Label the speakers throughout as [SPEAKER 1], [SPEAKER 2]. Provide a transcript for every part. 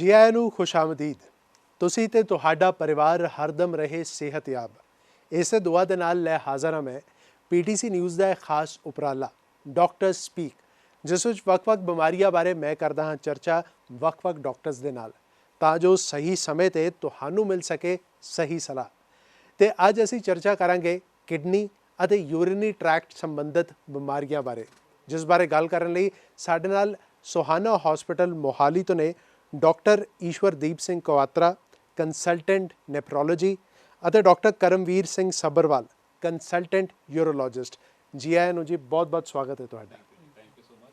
[SPEAKER 1] ਜੀ ਆਇਆਂ ਨੂੰ ਖੁਸ਼ਾਮਦੀਦ। ਤੁਸੀਂ ਤੇ ਤੁਹਾਡਾ ਪਰਿਵਾਰ ਹਰਦਮ ਰਹੇ ਸਿਹਤਯਾਬ। ਇਸੇ ਦੁਆ ਦੇ ਨਾਲ ਲੈ ਹਾਜ਼ਰ ਹਾਂ ਮੈਂ ਪੀਟੀਸੀ ਨਿਊਜ਼ ਦਾ ਇੱਕ ਖਾਸ ਉਪਰਾਲਾ ਡਾਕਟਰ ਸਪੀਕ, ਜਿਸ ਵਿੱਚ ਵੱਖ-ਵੱਖ ਬਿਮਾਰੀਆਂ ਬਾਰੇ ਮੈਂ ਕਰਦਾ ਹਾਂ ਚਰਚਾ ਵੱਖ-ਵੱਖ ਡਾਕਟਰਸ ਦੇ ਨਾਲ, ਤਾਂ ਜੋ ਸਹੀ ਸਮੇਂ ਤੇ ਤੁਹਾਨੂੰ ਮਿਲ ਸਕੇ ਸਹੀ ਸਲਾਹ। ਤੇ ਅੱਜ ਅਸੀਂ ਚਰਚਾ ਕਰਾਂਗੇ ਕਿਡਨੀ ਅਤੇ ਯੂਰੀਨਰੀ ਟਰੈਕਟ ਸੰਬੰਧਿਤ ਬਿਮਾਰੀਆਂ ਬਾਰੇ, ਜਿਸ ਬਾਰੇ ਗੱਲ ਕਰਨ ਲਈ ਸਾਡੇ ਨਾਲ ਸੋਹਾਣਾ ਹਸਪੀਟਲ ਮੋਹਾਲੀ ਤੋਂ ਨੇ doctor ਈਸ਼ਵਰਦੀਪ Singh Kwatra, consultant nephrology, ਅਤੇ doctor Karamvir Singh Sabharwal, consultant urologist. ਜੀ ਆਇਆਂ ਨੂੰ ਜੀ, ਬਹੁਤ-ਬਹੁਤ ਸਵਾਗਤ ਹੈ ਤੁਹਾਡਾ।
[SPEAKER 2] Thank you so much.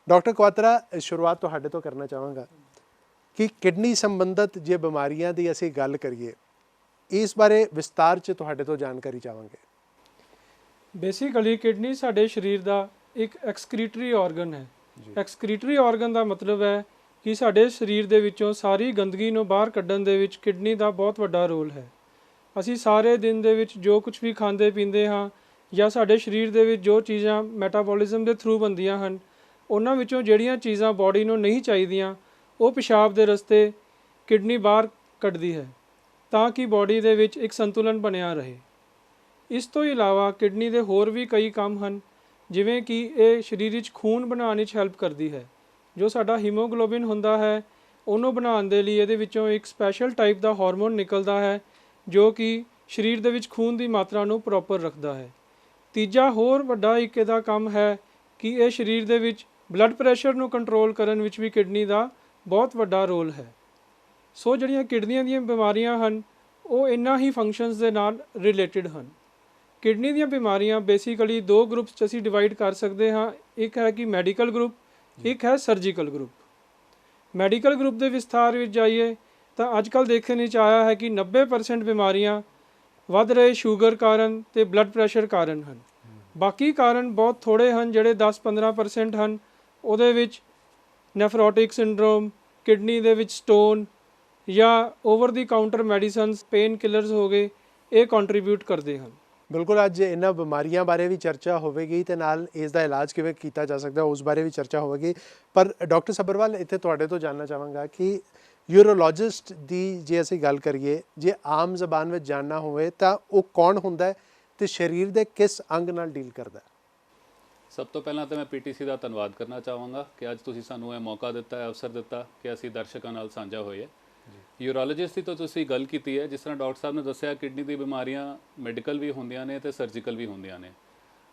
[SPEAKER 1] Doctor Kwatra, ਸ਼ੁਰੂਆਤ ਤੁਹਾਡੇ ਤੋਂ ਕਰਨਾ ਚਾਹਾਂਗਾ ਕਿ ਕਿਡਨੀ ਸੰਬੰਧਿਤ ਜੇ ਬਿਮਾਰੀਆਂ ਦੀ ਅਸੀਂ ਗੱਲ ਕਰੀਏ, ਇਸ ਬਾਰੇ ਵਿਸਤਾਰ 'ਚ ਤੁਹਾਡੇ ਤੋਂ ਜਾਣਕਾਰੀ ਚਾਹਾਂਗੇ।
[SPEAKER 3] ਬੇਸਿਕਲੀ ਕਿਡਨੀ ਸਾਡੇ ਸਰੀਰ ਦਾ ਇੱਕ ਐਕਸਕ੍ਰੀਟਰੀ ਆਰਗਨ ਹੈ। ਐਕਸਕ੍ਰੀਟਰੀ ਆਰਗਨ ਦਾ ਮਤਲਬ ਹੈ ਕਿ ਸਾਡੇ ਸਰੀਰ ਦੇ ਵਿੱਚੋਂ ਸਾਰੀ ਗੰਦਗੀ ਨੂੰ ਬਾਹਰ ਕੱਢਣ ਦੇ ਵਿੱਚ ਕਿਡਨੀ ਦਾ ਬਹੁਤ ਵੱਡਾ ਰੋਲ ਹੈ। ਅਸੀਂ ਸਾਰੇ ਦਿਨ ਦੇ ਵਿੱਚ ਜੋ ਕੁਝ ਵੀ ਖਾਂਦੇ ਪੀਂਦੇ ਹਾਂ ਜਾਂ ਸਾਡੇ ਸਰੀਰ ਦੇ ਵਿੱਚ ਜੋ ਚੀਜ਼ਾਂ ਮੈਟਾਬੋਲਿਜ਼ਮ ਦੇ ਥਰੂ ਬਣਦੀਆਂ ਹਨ, ਉਹਨਾਂ ਵਿੱਚੋਂ ਜਿਹੜੀਆਂ ਚੀਜ਼ਾਂ ਬਾਡੀ ਨੂੰ ਨਹੀਂ ਚਾਹੀਦੀਆਂ ਉਹ ਪਿਸ਼ਾਬ ਦੇ ਰਸਤੇ ਕਿਡਨੀ ਬਾਹਰ ਕੱਢਦੀ ਹੈ, ਤਾਂ ਕਿ ਬਾਡੀ ਦੇ ਵਿੱਚ ਇੱਕ ਸੰਤੁਲਨ ਬਣਿਆ ਰਹੇ। ਇਸ ਤੋਂ ਇਲਾਵਾ ਕਿਡਨੀ ਦੇ ਹੋਰ ਵੀ ਕਈ ਕੰਮ ਹਨ, ਜਿਵੇਂ ਕਿ ਇਹ ਸਰੀਰ ਵਿੱਚ ਖੂਨ ਬਣਾਉਣ ਵਿੱਚ ਹੈਲਪ ਕਰਦੀ ਹੈ। ਜੋ ਸਾਡਾ ਹੀਮੋਗਲੋਬਿਨ ਹੁੰਦਾ ਹੈ, ਉਹਨੂੰ ਬਣਾਉਣ ਦੇ ਲਈ ਇਹਦੇ ਵਿੱਚੋਂ ਇੱਕ ਸਪੈਸ਼ਲ ਟਾਈਪ ਦਾ ਹਾਰਮੋਨ ਨਿਕਲਦਾ ਹੈ, ਜੋ ਕਿ ਸਰੀਰ ਦੇ ਵਿੱਚ ਖੂਨ ਦੀ ਮਾਤਰਾ ਨੂੰ ਪ੍ਰੋਪਰ ਰੱਖਦਾ ਹੈ। ਤੀਜਾ ਹੋਰ ਵੱਡਾ ਇੱਕ ਇਹਦਾ ਕੰਮ ਹੈ ਕਿ ਇਹ ਸਰੀਰ ਦੇ ਵਿੱਚ ਬਲੱਡ ਪ੍ਰੈਸ਼ਰ ਨੂੰ ਕੰਟਰੋਲ ਕਰਨ ਵਿੱਚ ਵੀ ਕਿਡਨੀ ਦਾ ਬਹੁਤ ਵੱਡਾ ਰੋਲ ਹੈ। ਸੋ ਜਿਹੜੀਆਂ ਕਿਡਨੀਆਂ ਦੀਆਂ ਬਿਮਾਰੀਆਂ ਹਨ, ਉਹ ਇੰਨਾ ਹੀ ਫੰਕਸ਼ਨਸ ਦੇ ਨਾਲ ਰਿਲੇਟਿਡ ਹਨ। ਕਿਡਨੀ ਦੀਆਂ ਬਿਮਾਰੀਆਂ ਬੇਸਿਕਲੀ ਦੋ ਗਰੁੱਪਸ 'ਚ ਅਸੀਂ ਡਿਵਾਈਡ ਕਰ ਸਕਦੇ ਹਾਂ। ਇੱਕ ਹੈ ਕਿ ਮੈਡੀਕਲ ਗਰੁੱਪ, ਇੱਕ ਹੈ ਸਰਜੀਕਲ ਗਰੁੱਪ। ਮੈਡੀਕਲ ਗਰੁੱਪ ਦੇ ਵਿਸਥਾਰ ਵਿੱਚ ਜਾਈਏ ਤਾਂ ਅੱਜ ਕੱਲ੍ਹ ਦੇਖਣ ਵਿੱਚ ਆਇਆ ਹੈ ਕਿ 90% ਬਿਮਾਰੀਆਂ ਵੱਧ ਰਹੇ ਸ਼ੂਗਰ ਕਾਰਨ ਅਤੇ ਬਲੱਡ ਪ੍ਰੈਸ਼ਰ ਕਾਰਨ ਹਨ। ਬਾਕੀ ਕਾਰਨ ਬਹੁਤ ਥੋੜ੍ਹੇ ਹਨ, ਜਿਹੜੇ 10-15% ਹਨ। ਉਹਦੇ ਵਿੱਚ ਨੈਫਰੋਟਿਕ ਸਿੰਡਰੋਮ, ਕਿਡਨੀ ਦੇ ਵਿੱਚ ਸਟੋਨ ਜਾਂ ਓਵਰ ਦੀ ਕਾਊਂਟਰ ਮੈਡੀਸਨਸ, ਪੇਨ ਕਿਲਰਸ ਹੋ ਗਏ, ਇਹ ਕੰਟਰੀਬਿਊਟ ਕਰਦੇ ਹਨ।
[SPEAKER 1] ਬਿਲਕੁਲ, ਅੱਜ ਇਹਨਾਂ ਬਿਮਾਰੀਆਂ ਬਾਰੇ ਵੀ ਚਰਚਾ ਹੋਵੇਗੀ ਅਤੇ ਨਾਲ ਇਸ ਦਾ ਇਲਾਜ ਕਿਵੇਂ ਕੀਤਾ ਜਾ ਸਕਦਾ ਉਸ ਬਾਰੇ ਵੀ ਚਰਚਾ ਹੋਵੇਗੀ। ਪਰ ਡਾਕਟਰ ਸੱਭਰਵਾਲ, ਇੱਥੇ ਤੁਹਾਡੇ ਤੋਂ ਜਾਣਨਾ ਚਾਹਾਂਗਾ ਕਿ ਯੂਰੋਲੋਜਿਸਟ ਦੀ ਜੇ ਅਸੀਂ ਗੱਲ ਕਰੀਏ, ਜੇ ਆਮ ਜ਼ਬਾਨ ਵਿੱਚ ਜਾਣਨਾ ਹੋਵੇ ਤਾਂ ਉਹ ਕੌਣ ਹੁੰਦਾ ਹੈ ਅਤੇ ਸਰੀਰ ਦੇ ਕਿਸ ਅੰਗ ਨਾਲ ਡੀਲ ਕਰਦਾ?
[SPEAKER 2] ਸਭ ਤੋਂ ਪਹਿਲਾਂ ਤਾਂ ਮੈਂ ਪੀਟੀਸੀ ਦਾ ਧੰਨਵਾਦ ਕਰਨਾ ਚਾਹਾਂਗਾ ਕਿ ਅੱਜ ਤੁਸੀਂ ਸਾਨੂੰ ਇਹ ਮੌਕਾ ਦਿੱਤਾ ਹੈ, ਅਵਸਰ ਦਿੱਤਾ ਕਿ ਅਸੀਂ ਦਰਸ਼ਕਾਂ ਨਾਲ ਸਾਂਝਾ ਹੋਈਏ। ਯੂਰੋਲੋਜਿਸਟ ਦੀ ਤਾਂ ਤੁਸੀਂ ਗੱਲ ਕੀਤੀ ਹੈ, ਜਿਸ ਤਰ੍ਹਾਂ ਡਾਕਟਰ ਸਾਹਿਬ ਨੇ ਦੱਸਿਆ, ਕਿਡਨੀ ਦੀ ਬਿਮਾਰੀਆਂ ਮੈਡੀਕਲ ਵੀ ਹੁੰਦੀਆਂ ਨੇ ਅਤੇ ਸਰਜੀਕਲ ਵੀ ਹੁੰਦੀਆਂ ਨੇ।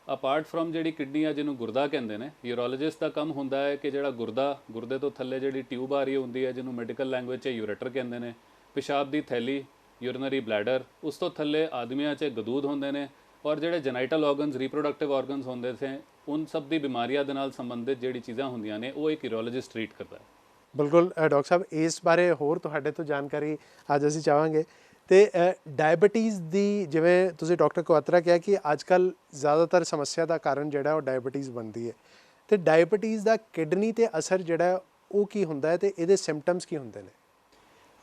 [SPEAKER 2] ਅਪਾਰਟ ਫਰੋਮ ਜਿਹੜੀ ਕਿਡਨੀ ਆ, ਜਿਹਨੂੰ ਗੁਰਦਾ ਕਹਿੰਦੇ ਨੇ, ਯੂਰੋਲੋਜਿਸਟ ਦਾ ਕੰਮ ਹੁੰਦਾ ਹੈ ਕਿ ਜਿਹੜਾ ਗੁਰਦੇ ਤੋਂ ਥੱਲੇ ਜਿਹੜੀ ਟਿਊਬ ਆ ਰਹੀ ਹੁੰਦੀ ਹੈ, ਜਿਹਨੂੰ ਮੈਡੀਕਲ ਲੈਂਗੁਏਜ 'ਚ ਯੂਰੇਟਰ ਕਹਿੰਦੇ ਨੇ, ਪਿਸ਼ਾਬ ਦੀ ਥੈਲੀ, ਯੂਰੀਨਰੀ ਬਲੈਡਰ, ਉਸ ਤੋਂ ਥੱਲੇ ਆਦਮੀਆਂ 'ਚ ਗਦੂਦ ਹੁੰਦੇ ਨੇ, ਔਰ ਜਿਹੜੇ ਜੈਨਾਈਟਲ ਆਰਗਨਸ, ਰੀਪਰੋਡਕਟਿਵ ਆਰਗਨਸ ਹੁੰਦੇ ਥੇ, ਉਨ ਸਭ ਦੀ ਬਿਮਾਰੀਆਂ ਦੇ ਨਾਲ ਸੰਬੰਧਿਤ ਜਿਹੜੀ ਚੀਜ਼ਾਂ ਹੁੰਦੀਆਂ ਨੇ, ਉਹ ਇੱਕ ਯੂਰੋਲੋਜਿਸਟ ਟਰੀਟ ਕਰਦਾ ਹੈ।
[SPEAKER 1] ਬਿਲਕੁਲ ਡਾਕਟਰ ਸਾਹਿਬ, ਇਸ ਬਾਰੇ ਹੋਰ ਤੁਹਾਡੇ ਤੋਂ ਜਾਣਕਾਰੀ ਅੱਜ ਅਸੀਂ ਚਾਹਾਂਗੇ। ਅਤੇ ਡਾਇਬਟੀਜ਼ ਦੀ, ਜਿਵੇਂ ਤੁਸੀਂ ਡਾਕਟਰ ਕਵਾਤਰਾ ਕਿਹਾ ਕਿ ਅੱਜ ਕੱਲ੍ਹ ਜ਼ਿਆਦਾਤਰ ਸਮੱਸਿਆ ਦਾ ਕਾਰਨ ਜਿਹੜਾ ਉਹ ਡਾਇਬਟੀਜ਼ ਬਣਦੀ ਹੈ, ਅਤੇ ਡਾਇਬਟੀਜ਼ ਦਾ ਕਿਡਨੀ 'ਤੇ ਅਸਰ ਜਿਹੜਾ ਉਹ ਕੀ ਹੁੰਦਾ ਹੈ ਅਤੇ ਇਹਦੇ ਸਿੰਪਟਮਸ ਕੀ ਹੁੰਦੇ ਨੇ?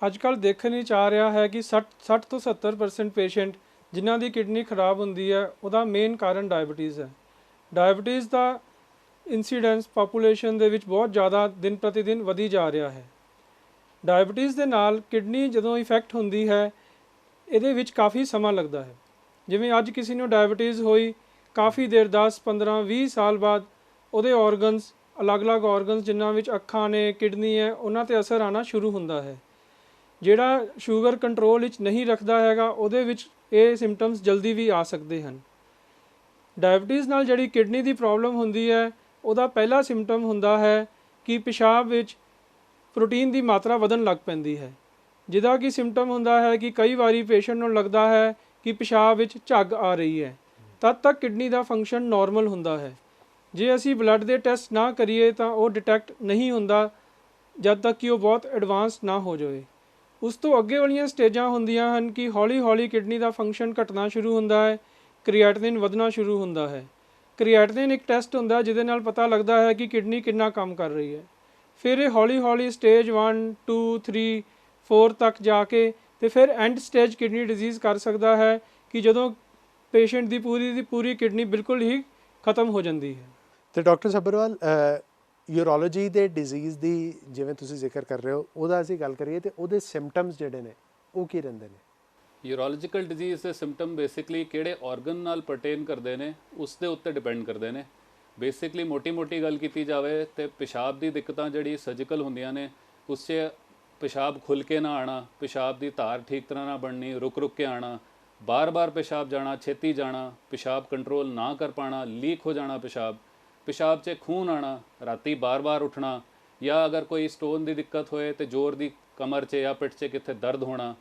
[SPEAKER 3] ਅੱਜ ਕੱਲ੍ਹ ਦੇਖਣ ਵਿੱਚ ਆ ਰਿਹਾ ਹੈ ਕਿ 60 ਤੋਂ 70% ਪੇਸ਼ੈਂਟ ਜਿਨ੍ਹਾਂ ਦੀ ਕਿਡਨੀ ਖਰਾਬ ਹੁੰਦੀ ਹੈ, ਉਹਦਾ ਮੇਨ ਕਾਰਨ ਡਾਇਬਟੀਜ਼ ਹੈ। ਡਾਇਬਟੀਜ਼ ਦਾ ਇੰਸੀਡੈਂਸ ਪਾਪੂਲੇਸ਼ਨ ਦੇ ਵਿੱਚ ਬਹੁਤ ਜ਼ਿਆਦਾ ਦਿਨ ਪ੍ਰਤੀ ਦਿਨ ਵਧੀ ਜਾ ਰਿਹਾ ਹੈ। ਡਾਇਬਟੀਜ਼ ਦੇ ਨਾਲ ਕਿਡਨੀ ਜਦੋਂ ਇਫੈਕਟ ਹੁੰਦੀ ਹੈ, ਇਹਦੇ ਵਿੱਚ ਕਾਫੀ ਸਮਾਂ ਲੱਗਦਾ ਹੈ। ਜਿਵੇਂ ਅੱਜ ਕਿਸੇ ਨੂੰ ਡਾਇਬਟੀਜ਼ ਹੋਈ, ਕਾਫੀ ਦੇਰ 10-15-20 ਸਾਲ ਬਾਅਦ ਉਹਦੇ ਆਰਗਨਸ, ਅਲੱਗ-ਅਲੱਗ ਆਰਗਨਸ ਜਿਨ੍ਹਾਂ ਵਿੱਚ ਅੱਖਾਂ ਨੇ, ਕਿਡਨੀ ਹੈ, ਉਹਨਾਂ 'ਤੇ ਅਸਰ ਆਉਣਾ ਸ਼ੁਰੂ ਹੁੰਦਾ ਹੈ। ਜਿਹੜਾ ਸ਼ੂਗਰ ਕੰਟਰੋਲ ਵਿੱਚ ਨਹੀਂ ਰੱਖਦਾ ਹੈਗਾ, ਉਹਦੇ ਵਿੱਚ ਇਹ ਸਿੰਪਟਮਸ ਜਲਦੀ ਵੀ ਆ ਸਕਦੇ ਹਨ। ਡਾਇਬਟੀਜ਼ ਨਾਲ ਜਿਹੜੀ ਕਿਡਨੀ ਦੀ ਪ੍ਰੋਬਲਮ ਹੁੰਦੀ ਹੈ, ਉਹਦਾ ਪਹਿਲਾ ਸਿੰਪਟਮ ਹੁੰਦਾ ਹੈ ਕਿ ਪਿਸ਼ਾਬ ਵਿੱਚ ਪ੍ਰੋਟੀਨ ਦੀ ਮਾਤਰਾ ਵਧਣ ਲੱਗ ਪੈਂਦੀ ਹੈ, ਜਿਹਦਾ ਕਿ ਸਿੰਪਟਮ ਹੁੰਦਾ ਹੈ ਕਿ ਕਈ ਵਾਰੀ ਪੇਸ਼ੈਂਟ ਨੂੰ ਲੱਗਦਾ ਹੈ ਕਿ ਪਿਸ਼ਾਬ ਵਿੱਚ ਝੱਗ ਆ ਰਹੀ ਹੈ। ਤਦ ਤੱਕ ਕਿਡਨੀ ਦਾ ਫੰਕਸ਼ਨ ਨਾਰਮਲ ਹੁੰਦਾ ਹੈ। ਜੇ ਅਸੀਂ ਬਲੱਡ ਦੇ ਟੈਸਟ ਨਾ ਕਰੀਏ ਤਾਂ ਉਹ ਡਿਟੈਕਟ ਨਹੀਂ ਹੁੰਦਾ ਜਦ ਤੱਕ ਕਿ ਉਹ ਬਹੁਤ ਐਡਵਾਂਸ ਨਾ ਹੋ ਜਾਵੇ। ਉਸ ਤੋਂ ਅੱਗੇ ਵਾਲੀਆਂ ਸਟੇਜਾਂ ਹੁੰਦੀਆਂ ਹਨ ਕਿ ਹੌਲੀ ਹੌਲੀ ਕਿਡਨੀ ਦਾ ਫੰਕਸ਼ਨ ਘਟਣਾ ਸ਼ੁਰੂ ਹੁੰਦਾ ਹੈ, ਕ੍ਰੀਏਟਿਨਿਨ ਵਧਣਾ ਸ਼ੁਰੂ ਹੁੰਦਾ ਹੈ। ਕ੍ਰੀਏਟਿਨਿਨ ਇੱਕ ਟੈਸਟ ਹੁੰਦਾ ਜਿਹਦੇ ਨਾਲ ਪਤਾ ਲੱਗਦਾ ਹੈ ਕਿ ਕਿਡਨੀ ਕਿੰਨਾ ਕੰਮ ਕਰ ਰਹੀ ਹੈ। ਫਿਰ ਇਹ ਹੌਲੀ ਹੌਲੀ ਸਟੇਜ 1, 2, 3, 4 ਤੱਕ ਜਾ ਕੇ ਅਤੇ ਫਿਰ ਐਂਡ ਸਟੇਜ ਕਿਡਨੀ ਡਿਜ਼ੀਜ਼ ਕਰ ਸਕਦਾ ਹੈ ਕਿ ਜਦੋਂ ਪੇਸ਼ੈਂਟ ਦੀ ਪੂਰੀ ਕਿਡਨੀ ਬਿਲਕੁਲ ਹੀ ਖਤਮ ਹੋ ਜਾਂਦੀ ਹੈ।
[SPEAKER 1] ਅਤੇ ਡਾਕਟਰ ਸੱਭਰਵਾਲ, ਯੂਰੋਲੋਜੀ ਦੇ ਡਿਜ਼ੀਜ਼ ਦੀ ਜਿਵੇਂ ਤੁਸੀਂ ਜ਼ਿਕਰ ਕਰ ਰਹੇ ਹੋ, ਉਹਦਾ ਅਸੀਂ ਗੱਲ ਕਰੀਏ ਤੇ ਉਹਦੇ ਸਿੰਪਟਮਸ ਜਿਹੜੇ ਨੇ ਉਹ ਕੀ ਰਹਿੰਦੇ ਨੇ?
[SPEAKER 2] ਯੂਰੋਲੋਜੀਕਲ ਡਿਜ਼ੀਜ਼ ਦੇ ਸਿੰਪਟਮ ਬੇਸਿਕਲੀ ਕਿਹੜੇ ਆਰਗਨ ਨਾਲ ਪਰਟੇਨ ਕਰਦੇ ਨੇ ਉਸ ਦੇ ਉੱਤੇ ਡਿਪੈਂਡ ਕਰਦੇ ਨੇ। ਬੇਸਿਕਲੀ ਮੋਟੀ ਗੱਲ ਕੀਤੀ ਜਾਵੇ ਤੇ ਪਿਸ਼ਾਬ ਦੀ ਦਿੱਕਤਾਂ ਜਿਹੜੀ ਸਰਜੀਕਲ ਹੁੰਦੀਆਂ ਨੇ, ਉਸ 'ਚ ਪਿਸ਼ਾਬ ਖੁੱਲ੍ਹ ਕੇ ਨਾ ਆਉਣਾ, ਪਿਸ਼ਾਬ ਦੀ ਧਾਰ ਠੀਕ ਤਰ੍ਹਾਂ ਨਾ ਬਣਨੀ, ਰੁਕ ਕੇ ਆਉਣਾ, ਬਾਰ-ਬਾਰ ਪਿਸ਼ਾਬ ਜਾਣਾ, ਛੇਤੀ ਜਾਣਾ, ਪਿਸ਼ਾਬ ਕੰਟਰੋਲ ਨਾ ਕਰ ਪਾਉਣਾ, ਲੀਕ ਹੋ ਜਾਣਾ ਪਿਸ਼ਾਬ 'ਚ ਖੂਨ ਆਉਣਾ, ਰਾਤੀ ਬਾਰ-ਬਾਰ ਉੱਠਣਾ, ਜਾਂ ਅਗਰ ਕੋਈ ਸਟੋਨ ਦੀ ਦਿੱਕਤ ਹੋਏ ਤੇ ਜ਼ੋਰ ਦੀ ਕਮਰ 'ਚ ਜਾਂ ਪਿੱਠ 'ਚ ਕਿੱਥੇ ਦਰਦ ਹੋਣਾ,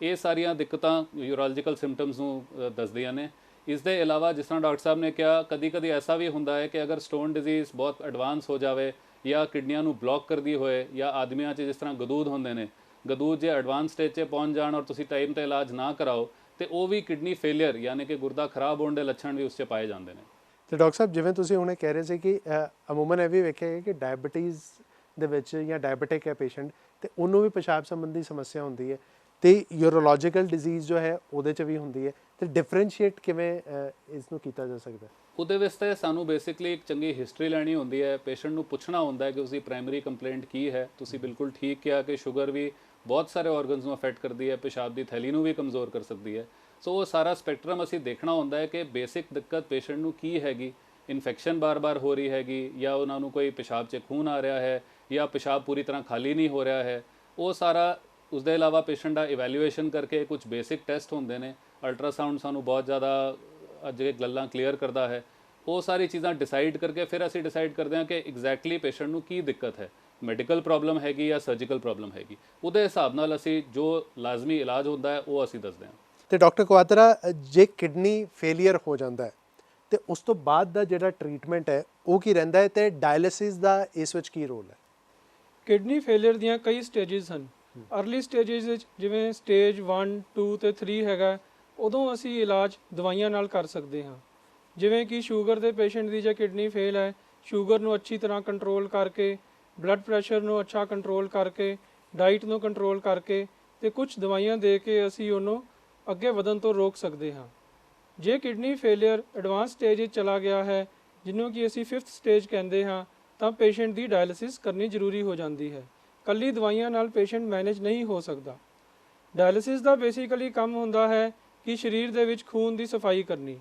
[SPEAKER 2] ਇਹ ਸਾਰੀਆਂ ਦਿੱਕਤਾਂ ਯੂਰੋਲੋਜੀਕਲ ਸਿੰਪਟਮਸ ਨੂੰ ਦੱਸਦੀਆਂ ਨੇ। ਇਸ ਦੇ ਇਲਾਵਾ ਜਿਸ ਤਰ੍ਹਾਂ ਡਾਕਟਰ ਸਾਹਿਬ ਨੇ ਕਿਹਾ, ਕਦੀ ਐਸਾ ਵੀ ਹੁੰਦਾ ਹੈ ਕਿ ਅਗਰ ਸਟੋਨ ਡਿਜ਼ੀਜ਼ ਬਹੁਤ ਐਡਵਾਂਸ ਹੋ ਜਾਵੇ ਜਾਂ ਕਿਡਨੀਆਂ ਨੂੰ ਬਲੌਕ ਕਰਦੀ ਹੋਏ, ਜਾਂ ਆਦਮੀਆਂ 'ਚ ਜਿਸ ਤਰ੍ਹਾਂ ਗਦੂਦ ਹੁੰਦੇ ਨੇ, ਗਦੂਦ ਜੇ ਐਡਵਾਂਸ ਸਟੇਜ 'ਚ ਪਹੁੰਚ ਜਾਣ ਔਰ ਤੁਸੀਂ ਟਾਈਮ 'ਤੇ ਇਲਾਜ ਨਾ ਕਰਾਓ ਤੇ ਉਹ ਵੀ ਕਿਡਨੀ ਫੇਲੀਅਰ ਯਾਨੀ ਕਿ ਗੁਰਦਾ ਖਰਾਬ ਹੋਣ ਦੇ ਲੱਛਣ ਵੀ ਉਸ 'ਚ ਪਾਏ ਜਾਂਦੇ ਨੇ।
[SPEAKER 1] ਤੇ ਡਾਕਟਰ ਸਾਹਿਬ, ਜਿਵੇਂ ਤੁਸੀਂ ਹੁਣੇ ਕਹਿ ਰਹੇ ਸੀ ਕਿ ਅਮੂਮਨ ਇਹ ਵੀ ਵੇਖਿਆ ਗਿਆ ਕਿ ਡਾਇਬਟੀਜ਼ ਦੇ ਵਿੱਚ ਜਾਂ ਡਾਇਬਟਿਕ ਹੈ ਪੇਸ਼ੈਂਟ ਤੇ ਉਹਨੂੰ ਵੀ ਪਿਸ਼ਾਬ ਸੰਬੰਧੀ ਸਮੱਸਿਆ ਹੁੰਦੀ ਹੈ, ਤੇ ਯੂਰੋਲੋਜੀਕਲ ਡਿਜ਼ੀਜ਼ ਜੋ ਹੈ ਉਹਦੇ 'ਚ ਵੀ ਹੁੰਦੀ ਹੈ, ਤੇ ਡਿਫਰੈਂਸ਼ੀਏਟ ਕਿਵੇਂ ਇਸ ਨੂੰ ਕੀਤਾ ਜਾ ਸਕਦਾ?
[SPEAKER 2] ਉਹਦੇ ਵਿੱਚ ਤਾਂ ਸਾਨੂੰ ਬੇਸਿਕਲੀ ਇੱਕ ਚੰਗੀ ਹਿਸਟਰੀ ਲੈਣੀ ਹੁੰਦੀ ਹੈ, ਪੇਸ਼ੈਂਟ ਨੂੰ ਪੁੱਛਣਾ ਹੁੰਦਾ ਹੈ ਕਿ ਉਸਦੀ ਪ੍ਰਾਇਮਰੀ ਕੰਪਲੇਂਟ ਕੀ ਹੈ। ਤੁਸੀਂ ਬਿਲਕੁਲ ਠੀਕ ਕਿਹਾ ਕਿ ਸ਼ੂਗਰ ਵੀ ਬਹੁਤ ਸਾਰੇ ਆਰਗਨਸ ਨੂੰ ਅਫੈਕਟ ਕਰਦੀ ਹੈ, ਪਿਸ਼ਾਬ ਦੀ ਥੈਲੀ ਨੂੰ ਵੀ ਕਮਜ਼ੋਰ ਕਰ ਸਕਦੀ ਹੈ। ਸੋ ਉਹ ਸਾਰਾ ਸਪੈਕਟਰਮ ਅਸੀਂ ਦੇਖਣਾ ਹੁੰਦਾ ਹੈ ਕਿ ਬੇਸਿਕ ਦਿੱਕਤ ਪੇਸ਼ੈਂਟ ਨੂੰ ਕੀ ਹੈਗੀ, ਇਨਫੈਕਸ਼ਨ ਬਾਰ-ਬਾਰ ਹੋ ਰਹੀ ਹੈਗੀ, ਜਾਂ ਉਹਨਾਂ ਨੂੰ ਕੋਈ ਪਿਸ਼ਾਬ 'ਚ ਖੂਨ ਆ ਰਿਹਾ ਹੈ, ਜਾਂ ਪਿਸ਼ਾਬ ਪੂਰੀ ਤਰ੍ਹਾਂ ਖਾਲੀ ਨਹੀਂ ਹੋ ਰਿਹਾ ਹੈ, ਉਹ ਸਾਰਾ। ਉਸ ਦੇ ਇਲਾਵਾ ਪੇਸ਼ੈਂਟ ਦਾ ਇਵੈਲੂਏਸ਼ਨ ਕਰਕੇ ਕੁਝ ਬੇਸਿਕ ਟੈਸਟ ਹੁੰਦੇ ਨੇ, ਅਲਟਰਾਸਾਊਂਡ ਸਾਨੂੰ ਬਹੁਤ ਜ਼ਿਆਦਾ ਅੱਜ ਗੱਲਾਂ ਕਲੀਅਰ ਕਰਦਾ ਹੈ। ਉਹ ਸਾਰੀ ਚੀਜ਼ਾਂ ਡਿਸਾਈਡ ਕਰਕੇ ਫਿਰ ਅਸੀਂ ਡਿਸਾਈਡ ਕਰਦੇ ਹਾਂ ਕਿ ਐਗਜ਼ੈਕਟਲੀ ਪੇਸ਼ੈਂਟ ਨੂੰ ਕੀ ਦਿੱਕਤ ਹੈ, ਮੈਡੀਕਲ ਪ੍ਰੋਬਲਮ ਹੈਗੀ ਜਾਂ ਸਰਜੀਕਲ ਪ੍ਰੋਬਲਮ ਹੈਗੀ। ਉਹਦੇ ਹਿਸਾਬ ਨਾਲ ਅਸੀਂ ਜੋ ਲਾਜ਼ਮੀ ਇਲਾਜ ਹੁੰਦਾ ਹੈ ਉਹ ਅਸੀਂ ਦੱਸਦੇ ਹਾਂ।
[SPEAKER 1] ਤੇ ਡਾਕਟਰ ਕੁਆਤਰਾ, ਜੇ ਕਿਡਨੀ ਫੇਲੀਅਰ ਹੋ ਜਾਂਦਾ ਹੈ ਤੇ ਉਸ ਤੋਂ ਬਾਅਦ ਦਾ ਜਿਹੜਾ ਟ੍ਰੀਟਮੈਂਟ ਹੈ ਉਹ ਕੀ ਰਹਿੰਦਾ ਹੈ, ਤੇ ਡਾਇਲਿਸਿਸ ਦਾ ਇਸ ਵਿੱਚ ਕੀ ਰੋਲ ਹੈ?
[SPEAKER 3] ਕਿਡਨੀ ਫੇਲੀਅਰ ਦੀਆਂ ਕਈ ਸਟੇਜਸ ਹਨ। ਅਰਲੀ ਸਟੇਜਸ ਵਿੱਚ ਜਿਵੇਂ ਸਟੇਜ 1, 2 ਤੇ 3 ਹੈਗਾ, ਉਦੋਂ ਅਸੀਂ ਇਲਾਜ ਦਵਾਈਆਂ ਨਾਲ ਕਰ ਸਕਦੇ ਹਾਂ। ਜਿਵੇਂ ਕਿ ਸ਼ੂਗਰ ਦੇ ਪੇਸ਼ੈਂਟ ਦੀ ਜੇ ਕਿਡਨੀ ਫੇਲ ਹੈ, ਸ਼ੂਗਰ ਨੂੰ ਅੱਛੀ ਤਰ੍ਹਾਂ ਕੰਟਰੋਲ ਕਰਕੇ, ਬਲੱਡ ਪ੍ਰੈਸ਼ਰ ਨੂੰ ਅੱਛਾ ਕੰਟਰੋਲ ਕਰਕੇ, ਡਾਈਟ ਨੂੰ ਕੰਟਰੋਲ ਕਰਕੇ ਤੇ ਕੁਝ ਦਵਾਈਆਂ ਦੇ ਕੇ ਅਸੀਂ ਉਹਨੂੰ ਅੱਗੇ ਵਧਣ ਤੋਂ ਰੋਕ ਸਕਦੇ ਹਾਂ। ਜੇ ਕਿਡਨੀ ਫੇਲੀਅਰ ਐਡਵਾਂਸ ਸਟੇਜ ਵਿੱਚ ਚਲਾ ਗਿਆ ਹੈ, ਜਿਹਨੂੰ ਕਿ ਅਸੀਂ 5th ਸਟੇਜ ਕਹਿੰਦੇ ਹਾਂ, ਤਾਂ ਪੇਸ਼ੈਂਟ ਦੀ ਡਾਇਲਿਸਿਸ ਕਰਨੀ ਜ਼ਰੂਰੀ ਹੋ ਜਾਂਦੀ ਹੈ। ਕੱਲੀ ਦਵਾਈਆਂ ਨਾਲ ਪੇਸ਼ੈਂਟ ਮੈਨੇਜ ਨਹੀਂ ਹੋ ਸਕਦਾ। ਡਾਇਲਿਸਿਸ ਦਾ ਬੇਸਿਕਲੀ ਕੰਮ ਹੁੰਦਾ ਹੈ ਕਿ ਸਰੀਰ ਦੇ ਵਿੱਚ ਖੂਨ ਦੀ ਸਫਾਈ ਕਰਨੀ।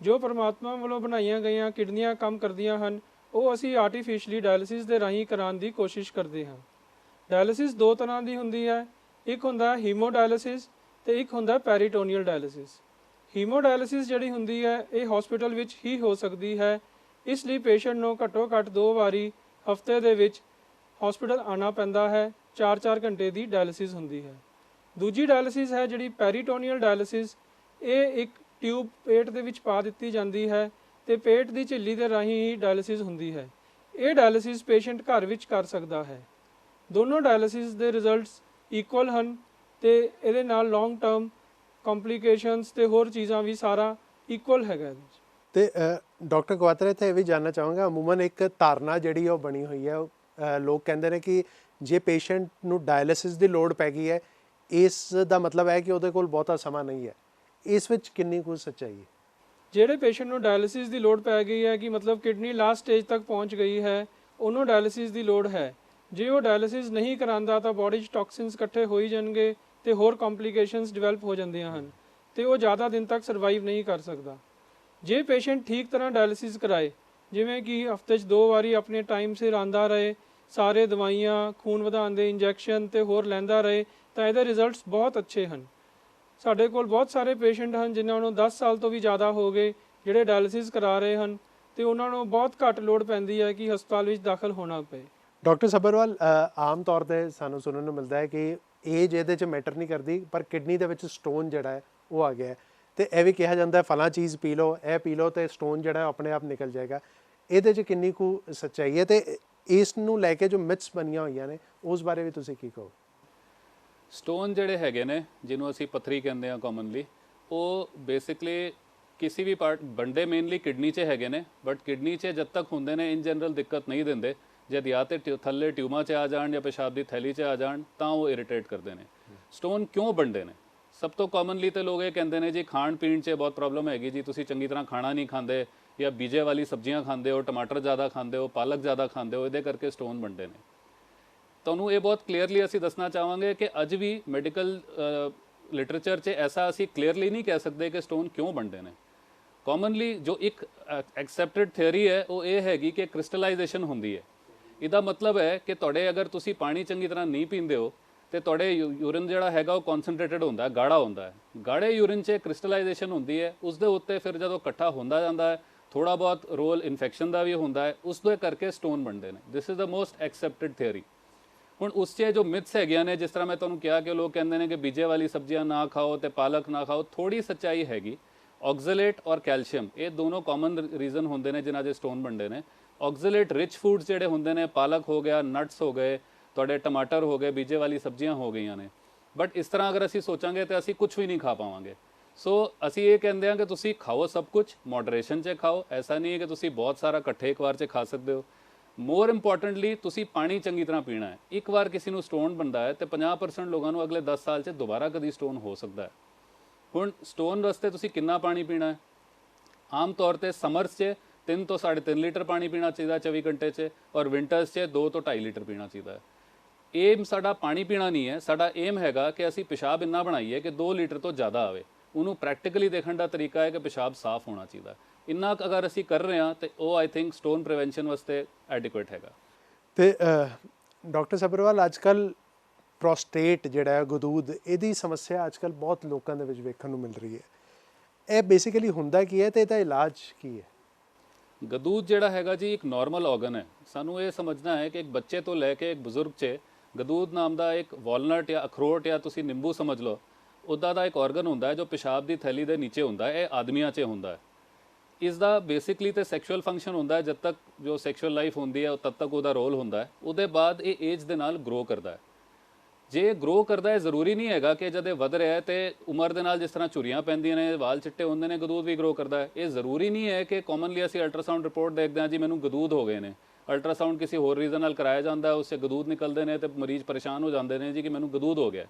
[SPEAKER 3] ਜੋ ਪਰਮਾਤਮਾ ਵੱਲੋਂ ਬਣਾਈਆਂ ਗਈਆਂ ਕਿਡਨੀਆਂ ਕੰਮ ਕਰਦੀਆਂ ਹਨ, ਉਹ ਅਸੀਂ ਆਰਟੀਫਿਸ਼ਲੀ ਡਾਇਲਿਸਿਸ ਦੇ ਰਾਹੀਂ ਕਰਾਉਣ ਦੀ ਕੋਸ਼ਿਸ਼ ਕਰਦੇ ਹਾਂ। ਡਾਇਲਿਸਿਸ 2 ਤਰ੍ਹਾਂ ਦੀ ਹੁੰਦੀ ਹੈ, ਇੱਕ ਹੁੰਦਾ ਹੀਮੋਡਾਇਲਿਸਿਸ ਤੇ ਇੱਕ ਹੁੰਦਾ ਪੈਰੀਟੋਨੀਅਲ ਡਾਇਲਿਸਿਸ। ਹੀਮੋਡਾਇਲਿਸਿਸ ਜਿਹੜੀ ਹੁੰਦੀ ਹੈ ਇਹ ਹਸਪੀਟਲ ਵਿੱਚ ਹੀ ਹੋ ਸਕਦੀ ਹੈ, ਇਸ ਲਈ ਪੇਸ਼ੈਂਟ ਨੂੰ ਘੱਟੋ ਘੱਟ 2 ਵਾਰੀ ਹਫਤੇ ਦੇ ਵਿੱਚ ਹਸਪੀਟਲ ਆਉਣਾ ਪੈਂਦਾ ਹੈ। 4-4 ਘੰਟੇ ਦੀ ਡਾਇਲਿਸਿਸ ਹੁੰਦੀ ਹੈ। ਦੂਜੀ ਡਾਇਲਿਸਿਸ ਹੈ ਜਿਹੜੀ ਪੈਰੀਟੋਨੀਅਲ ਡਾਇਲਿਸਿਸ, ਇਹ ਇੱਕ ਟਿਊਬ ਪੇਟ ਦੇ ਵਿੱਚ ਪਾ ਦਿੱਤੀ ਜਾਂਦੀ ਹੈ ਤੇ ਪੇਟ ਦੀ ਝਿੱਲੀ ਦੇ ਰਾਹੀਂ ਹੀ ਡਾਇਲਿਸਿਸ ਹੁੰਦੀ ਹੈ। ਇਹ ਡਾਇਲਿਸਿਸ ਪੇਸ਼ੈਂਟ ਘਰ ਵਿੱਚ ਕਰ ਸਕਦਾ ਹੈ। ਦੋਨੋਂ ਡਾਇਲਿਸਿਸ ਦੇ ਰਿਜ਼ਲਟਸ ਇਕੁਅਲ ਹਨ ਤੇ ਇਹਦੇ ਨਾਲ ਲੌਂਗ ਟਰਮ ਕੰਪਲਿਕੇਸ਼ਨਸ ਤੇ ਹੋਰ ਚੀਜ਼ਾਂ ਵੀ ਸਾਰਾ ਇਕੁਅਲ ਹੈਗਾ।
[SPEAKER 1] ਤੇ ਡਾਕਟਰ ਕੁਆਤਰਾ, ਇੱਥੇ ਇਹ ਵੀ ਜਾਣਨਾ ਚਾਹਾਂਗਾ, ਅਮੂਮਨ ਇੱਕ ਧਾਰਨਾ ਜਿਹੜੀ ਉਹ ਬਣੀ ਹੋਈ ਹੈ, ਲੋਕ ਕਹਿੰਦੇ ਨੇ ਕਿ ਜੇ ਪੇਸ਼ੈਂਟ ਨੂੰ ਡਾਇਲਿਸਿਸ ਦੀ ਲੋੜ ਪੈ ਗਈ ਹੈ, ਇਸ ਦਾ ਮਤਲਬ ਹੈ ਕਿ ਉਹਦੇ ਕੋਲ ਬਹੁਤਾ ਸਮਾਂ ਨਹੀਂ ਹੈ। ਇਸ ਵਿੱਚ ਕਿੰਨੀ ਕੁ ਸੱਚਾਈ ਹੈ?
[SPEAKER 3] ਜਿਹੜੇ ਪੇਸ਼ੈਂਟ ਨੂੰ ਡਾਇਲਿਸਿਸ ਦੀ ਲੋੜ ਪੈ ਗਈ ਹੈ ਕਿ ਮਤਲਬ ਕਿਡਨੀ ਲਾਸਟ ਸਟੇਜ ਤੱਕ ਪਹੁੰਚ ਗਈ ਹੈ, ਉਹਨੂੰ ਡਾਇਲਿਸਿਸ ਦੀ ਲੋੜ ਹੈ। ਜੇ ਉਹ ਡਾਇਲਿਸਿਸ ਨਹੀਂ ਕਰਾਉਂਦਾ ਤਾਂ ਬੋਡੀ 'ਚ ਟੌਕਸਿਨਸ ਇਕੱਠੇ ਹੋਈ ਜਾਣਗੇ ਤੇ ਹੋਰ ਕੰਪਲਿਕੇਸ਼ਨਸ ਡਿਵੈਲਪ ਹੋ ਜਾਂਦੀਆਂ ਹਨ ਤੇ ਉਹ ਜ਼ਿਆਦਾ ਦਿਨ ਤੱਕ ਸਰਵਾਈਵ ਨਹੀਂ ਕਰ ਸਕਦਾ। ਜੇ ਪੇਸ਼ੈਂਟ ਠੀਕ ਤਰ੍ਹਾਂ ਡਾਇਲਿਸਿਸ ਕਰਾਏ, ਜਿਵੇਂ ਕਿ ਹਫਤੇ 'ਚ 2 ਵਾਰੀ ਆਪਣੇ ਟਾਈਮ ਸਿਰ ਆਉਂਦਾ ਰਹੇ, ਸਾਰੇ ਦਵਾਈਆਂ, ਖੂਨ ਵਧਾਉਣ ਦੇ ਇੰਜੈਕਸ਼ਨ ਤੇ ਹੋਰ ਲੈਂਦਾ ਰਹੇ, ਤਾਂ ਇਹਦੇ ਰਿਜ਼ਲਟਸ ਬਹੁਤ ਅੱਛੇ ਹਨ। ਸਾਡੇ ਕੋਲ ਬਹੁਤ ਸਾਰੇ ਪੇਸ਼ੈਂਟ ਹਨ ਜਿਨ੍ਹਾਂ ਨੂੰ 10 ਸਾਲ ਤੋਂ ਵੀ ਜ਼ਿਆਦਾ ਹੋ ਗਏ ਜਿਹੜੇ ਡਾਇਲਿਸਿਸ ਕਰਾ ਰਹੇ ਹਨ ਤੇ ਉਹਨਾਂ ਨੂੰ ਬਹੁਤ ਘੱਟ ਲੋੜ ਪੈਂਦੀ ਹੈ ਕਿ ਹਸਪਤਾਲ ਵਿੱਚ ਦਾਖਲ ਹੋਣਾ ਪਏ।
[SPEAKER 1] ਡਾਕਟਰ ਸੱਭਰਵਾਲ, ਆਮ ਤੌਰ 'ਤੇ ਸਾਨੂੰ ਸੁਣਨ ਨੂੰ ਮਿਲਦਾ ਹੈ ਕਿ ਏਜ ਇਹਦੇ 'ਚ ਮੈਟਰ ਨਹੀਂ ਕਰਦੀ, ਪਰ ਕਿਡਨੀ ਦੇ ਵਿੱਚ ਸਟੋਨ ਜਿਹੜਾ ਹੈ ਉਹ ਆ ਗਿਆ ਤੇ ਇਹ ਵੀ ਕਿਹਾ ਜਾਂਦਾ ਫਲਾਂ ਚੀਜ਼ ਪੀ ਲਓ, ਇਹ ਪੀ ਲਓ ਤੇ ਸਟੋਨ ਜਿਹੜਾ ਆਪਣੇ ਆਪ ਨਿਕਲ ਜਾਏਗਾ। ਇਹਦੇ 'ਚ ਕਿੰਨੀ ਕੁ ਸੱਚਾਈ ਹੈ ਤੇ ਇਸ ਨੂੰ ਲੈ ਕੇ ਜੋ ਮਿਥਸ ਬਣੀਆਂ ਹੋਈਆਂ ਨੇ ਉਸ ਬਾਰੇ ਵੀ ਤੁਸੀਂ ਕੀ ਕਹੋ?
[SPEAKER 2] ਸਟੋਨ ਜਿਹੜੇ ਹੈਗੇ ਨੇ, ਜਿਹਨੂੰ ਅਸੀਂ ਪੱਥਰੀ ਕਹਿੰਦੇ ਹਾਂ ਕਾਮਨਲੀ, ਉਹ ਬੇਸਿਕਲੀ ਕਿਸੇ ਵੀ ਪਾਰਟ ਬੰਡੇ ਮੇਨਲੀ ਕਿਡਨੀ 'ਚ ਹੈਗੇ ਨੇ, ਬਟ ਕਿਡਨੀ 'ਚ ਜਦ ਤੱਕ ਹੁੰਦੇ ਨੇ ਇਨ ਜਨਰਲ ਦਿੱਕਤ ਨਹੀਂ ਦਿੰਦੇ। ਜਦ ਜਾਂ ਤੇ ਥੱਲੇ ਟਿਊਮਾਂ 'ਚ ਆ ਜਾਣ ਜਾਂ ਪਿਸ਼ਾਬ ਦੀ ਥੈਲੀ 'ਚ ਆ ਜਾਣ ਤਾਂ ਉਹ ਇਰੀਟੇਟ ਕਰਦੇ ਨੇ। ਸਟੋਨ ਕਿਉਂ ਬਣਦੇ ਨੇ? ਸਭ ਤੋਂ ਕਾਮਨਲੀ ਤੇ ਲੋਕ ਇਹ ਕਹਿੰਦੇ ਨੇ ਜੀ ਖਾਣ ਪੀਣ 'ਚ ਬਹੁਤ ਪ੍ਰੋਬਲਮ ਹੈਗੀ ਜੀ, ਤੁਸੀਂ ਚੰਗੀ ਤਰ੍ਹਾਂ ਖਾਣਾ ਨਹੀਂ ਖਾਂਦੇ ਜਾਂ ਬੀਜੇ ਵਾਲੀ ਸਬਜ਼ੀਆਂ ਖਾਂਦੇ ਹੋ, ਟਮਾਟਰ ਜ਼ਿਆਦਾ ਖਾਂਦੇ ਹੋ, ਪਾਲਕ ਜ਼ਿਆਦਾ ਖਾਂਦੇ ਹੋ, ਇਹਦੇ ਕਰਕੇ ਸਟੋਨ ਬਣਦੇ ਨੇ। ਤੁਹਾਨੂੰ ਇਹ ਬਹੁਤ ਕਲੀਅਰਲੀ ਅਸੀਂ ਦੱਸਣਾ ਚਾਹਾਂਗੇ ਕਿ ਅੱਜ ਵੀ ਮੈਡੀਕਲ ਲਿਟਰੇਚਰ 'ਚ ਐਸਾ ਅਸੀਂ ਕਲੀਅਰਲੀ ਨਹੀਂ ਕਹਿ ਸਕਦੇ ਕਿ ਸਟੋਨ ਕਿਉਂ ਬਣਦੇ ਨੇ। ਕਾਮਨਲੀ ਜੋ ਇੱਕ ਐਕਸੈਪਟਡ ਥਿਉਰੀ ਹੈ ਉਹ ਇਹ ਹੈਗੀ ਕਿ ਕ੍ਰਿਸਟਲਾਈਜੇਸ਼ਨ ਹੁੰਦੀ ਹੈ। ਇਹਦਾ ਮਤਲਬ ਹੈ ਕਿ ਤੁਹਾਡੇ ਅਗਰ ਤੁਸੀਂ ਪਾਣੀ ਚੰਗੀ ਤਰ੍ਹਾਂ ਨਹੀਂ ਪੀਂਦੇ ਹੋ ਤੇ ਤੁਹਾਡੇ ਯੂਰਿਨ ਜਿਹੜਾ ਹੈਗਾ ਉਹ ਕਨਸੈਂਟਰੇਟਡ ਹੁੰਦਾ ਹੈ, ਗਾੜਾ ਹੁੰਦਾ ਹੈ। ਗਾੜੇ ਯੂਰਿਨ 'ਚ ਕ੍ਰਿਸਟਲਾਈਜੇਸ਼ਨ ਹੁੰਦੀ ਹੈ, ਉਸ ਦੇ ਉੱਤੇ ਫਿਰ ਜਦੋਂ ਇਕੱਠਾ ਹੁੰਦਾ ਜਾਂਦਾ ਹੈ ਥੋੜਾ ਬਹੁਤ ਰੋਲ ਇਨਫੈਕਸ਼ਨ ਦਾ ਵੀ ਹੁੰਦਾ ਹੈ, ਉਸ ਦੇ ਕਰਕੇ ਸਟੋਨ ਬਣਦੇ ਨੇ। This is the most accepted theory. ਹੁਣ ਉਸ 'ਚ ਜੋ ਮਿਥਸ ਹੈਗੀਆਂ ਨੇ, ਜਿਸ ਤਰ੍ਹਾਂ ਮੈਂ ਤੁਹਾਨੂੰ ਕਿਹਾ ਕਿ ਲੋਕ ਕਹਿੰਦੇ ਨੇ ਕਿ ਬੀਜੇ ਵਾਲੀ ਸਬਜ਼ੀਆਂ ਨਾ ਖਾਓ ਤੇ ਪਾਲਕ ਨਾ ਖਾਓ, ਥੋੜੀ ਸੱਚਾਈ ਹੈਗੀ। ਆਕਜ਼ੇਲੇਟ ਔਰ ਕੈਲਸ਼ੀਅਮ ਇਹ ਦੋਨੋਂ ਕਾਮਨ ਰੀਜ਼ਨ ਹੁੰਦੇ ਨੇ ਜਿਨ੍ਹਾਂ ਦੇ ਸਟੋਨ ਬਣਦੇ ਨੇ। ਆਕਜ਼ੇਲੇਟ ਰਿਚ ਫੂਡਸ ਜਿਹੜੇ ਹੁੰਦੇ ਨੇ, ਪਾਲਕ ਹੋ ਗਿਆ, ਨਟਸ ਹੋ ਗਏ, ਤੁਹਾਡੇ ਟਮਾਟਰ ਹੋ ਗਏ, ਬੀਜੇ ਵਾਲੀ ਸਬਜ਼ੀਆਂ ਹੋ ਗਈਆਂ ਨੇ। ਬਟ ਇਸ ਤਰ੍ਹਾਂ ਅਗਰ ਅਸੀਂ ਸੋਚਾਂਗੇ ਤਾਂ ਅਸੀਂ ਕੁਝ ਵੀ ਨਹੀਂ ਖਾ ਪਾਵਾਂਗੇ। ਸੋ ਅਸੀਂ ਇਹ ਕਹਿੰਦੇ ਹਾਂ ਕਿ ਤੁਸੀਂ ਖਾਓ ਸਭ ਕੁਝ, ਮੋਡਰੇਸ਼ਨ 'ਚ ਖਾਓ। ਐਸਾ ਨਹੀਂ ਹੈ ਕਿ ਤੁਸੀਂ ਬਹੁਤ ਸਾਰਾ ਇਕੱਠੇ ਇੱਕ ਵਾਰ 'ਚ ਖਾ ਸਕਦੇ ਹੋ। ਮੋਰ ਇੰਪੋਰਟੈਂਟਲੀ ਤੁਸੀਂ ਪਾਣੀ ਚੰਗੀ ਤਰ੍ਹਾਂ ਪੀਣਾ ਹੈ। ਇੱਕ ਵਾਰ ਕਿਸੇ ਨੂੰ ਸਟੋਨ ਬਣਦਾ ਹੈ ਤੇ 50% ਲੋਕਾਂ ਨੂੰ ਅਗਲੇ 10 ਸਾਲ 'ਚ ਦੁਬਾਰਾ ਕਦੀ ਸਟੋਨ ਹੋ ਸਕਦਾ ਹੈ। ਹੁਣ ਸਟੋਨ ਵਾਸਤੇ ਤੁਸੀਂ ਕਿੰਨਾ ਪਾਣੀ ਪੀਣਾ ਹੈ? ਆਮ ਤੌਰ ਤੇ ਸਮਰਸ 'ਚ 3 ਤੋਂ 3.5 ਲੀਟਰ ਪਾਣੀ ਪੀਣਾ ਚਾਹੀਦਾ 24 ਘੰਟੇ 'ਚ, ਔਰ ਵਿੰਟਰਸ 'ਚ 2 ਤੋਂ 2.5 ਲੀਟਰ ਪੀਣਾ ਚਾਹੀਦਾ ਹੈ। ਏਮ ਸਾਡਾ ਪਾਣੀ ਪੀਣਾ ਨਹੀਂ ਹੈ, ਸਾਡਾ ਏਮ ਹੈਗਾ ਕਿ ਅਸੀਂ ਪਿਸ਼ਾਬ ਇੰਨਾ ਬਣਾਈਏ ਕਿ 2 ਲੀਟਰ ਤੋਂ ਜ਼ਿਆਦਾ ਆਵੇ। ਉਹਨੂੰ ਪ੍ਰੈਕਟੀਕਲੀ ਦੇਖਣ ਦਾ ਤਰੀਕਾ ਹੈ ਕਿ ਪਿਸ਼ਾਬ ਸਾਫ਼ ਹੋਣਾ ਚਾਹੀਦਾ। ਇੰਨਾ ਅਗਰ ਅਸੀਂ ਕਰ ਰਹੇ ਹਾਂ ਤੇ ਉਹ ਆਈ ਥਿੰਕ ਸਟੋਨ ਪ੍ਰੀਵੈਂਸ਼ਨ ਵਾਸਤੇ ਐਡਿਕੁਏਟ ਹੈਗਾ।
[SPEAKER 1] ਤੇ ਡਾਕਟਰ ਸਬਰਵਾਲ, ਅੱਜ ਕੱਲ੍ਹ ਪ੍ਰੋਸਟੇਟ ਜਿਹੜਾ ਹੈ, ਗਦੂਦ, ਇਹਦੀ ਸਮੱਸਿਆ ਅੱਜ ਕੱਲ੍ਹ ਬਹੁਤ ਲੋਕਾਂ ਦੇ ਵਿੱਚ ਵੇਖਣ ਨੂੰ ਮਿਲ ਰਹੀ ਹੈ। ਇਹ ਬੇਸਿਕਲੀ ਹੁੰਦਾ ਕੀ ਹੈ ਤੇ ਇਹਦਾ ਇਲਾਜ ਕੀ ਹੈ?
[SPEAKER 2] ਗਦੂਦ ਜਿਹੜਾ ਹੈਗਾ ਜੀ ਇੱਕ ਨਾਰਮਲ ਆਰਗਨ ਹੈ। ਸਾਨੂੰ ਇਹ ਸਮਝਣਾ ਹੈ ਕਿ ਇੱਕ ਬੱਚੇ ਤੋਂ ਲੈ ਕੇ ਇੱਕ ਬਜ਼ੁਰਗ 'ਚ ਗਦੂਦ ਨਾਮ ਦਾ ਇੱਕ ਵਾਲਨਟ ਜਾਂ ਅਖਰੋਟ ਜਾਂ ਤੁਸੀਂ ਨਿੰਬੂ ਸਮਝ ਲਓ, ਉੱਦਾਂ ਦਾ ਇੱਕ ਆਰਗਨ ਹੁੰਦਾ ਹੈ ਜੋ ਪਿਸ਼ਾਬ ਦੀ ਥੈਲੀ ਦੇ ਨੀਚੇ ਹੁੰਦਾ ਹੈ। ਇਹ ਆਦਮੀਆਂ 'ਚ ਹੁੰਦਾ ਹੈ। ਇਸ ਦਾ ਬੇਸਿਕਲੀ ਤੇ ਸੈਕਸ਼ੂਅਲ ਫੰਕਸ਼ਨ ਹੁੰਦਾ ਹੈ। ਜਦ ਤੱਕ ਜੋ ਸੈਕਸ਼ੂਅਲ ਲਾਈਫ ਹੁੰਦੀ ਹੈ ਤਦ ਤੱਕ ਉਹਦਾ ਰੋਲ ਹੁੰਦਾ ਹੈ। ਉਹਦੇ ਬਾਅਦ ਇਹ ਏਜ ਦੇ ਨਾਲ ਗਰੋ ਕਰਦਾ ਹੈ। ਜੇ ਗਰੋ ਕਰਦਾ ਹੈ, ਜ਼ਰੂਰੀ ਨਹੀਂ ਹੈਗਾ ਕਿ ਜਦ ਇਹ ਵਧ ਰਿਹਾ ਹੈ ਤੇ ਉਮਰ ਦੇ ਨਾਲ ਜਿਸ ਤਰ੍ਹਾਂ ਝੁਰੀਆਂ ਪੈਂਦੀਆਂ ਨੇ, ਵਾਲ ਚਿੱਟੇ ਹੁੰਦੇ ਨੇ, ਗਦੂਦ ਵੀ ਗਰੋ ਕਰਦਾ ਹੈ। ਇਹ ਜ਼ਰੂਰੀ ਨਹੀਂ ਹੈ ਕਿ ਕਾਮਨਲੀ ਅਸੀਂ ਅਲਟਰਾਸਾਊਂਡ ਰਿਪੋਰਟ ਦੇਖਦੇ ਹਾਂ ਜੀ ਮੈਨੂੰ ਗਦੂਦ ਹੋ ਗਏ ਨੇ। ਅਲਟਰਾਸਾਊਂਡ ਕਿਸੇ ਹੋਰ ਰੀਜ਼ਨ ਨਾਲ ਕਰਾਇਆ ਜਾਂਦਾ, ਉਸ 'ਚ ਗਦੂਦ ਨਿਕਲਦੇ ਨੇ ਤੇ ਮਰੀਜ਼ ਪਰੇਸ਼ਾਨ ਹੋ ਜਾਂਦੇ ਨੇ ਜੀ ਕਿ ਮੈਨੂੰ ਗਦੂਦ ਹੋ ਗਿਆ।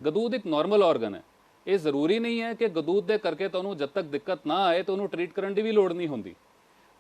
[SPEAKER 2] ਗਦੂਦ ਇੱਕ ਨਾਰਮਲ ਆਰਗਨ ਹੈ। ਇਹ ਜ਼ਰੂਰੀ ਨਹੀਂ ਹੈ ਕਿ ਗਦੂਦ ਦੇ ਕਰਕੇ ਤੁਹਾਨੂੰ ਜਦ ਤੱਕ ਦਿੱਕਤ ਨਾ ਆਏ ਤਾਂ ਉਹਨੂੰ ਟਰੀਟ ਕਰਨ ਦੀ ਵੀ ਲੋੜ ਨਹੀਂ ਹੁੰਦੀ।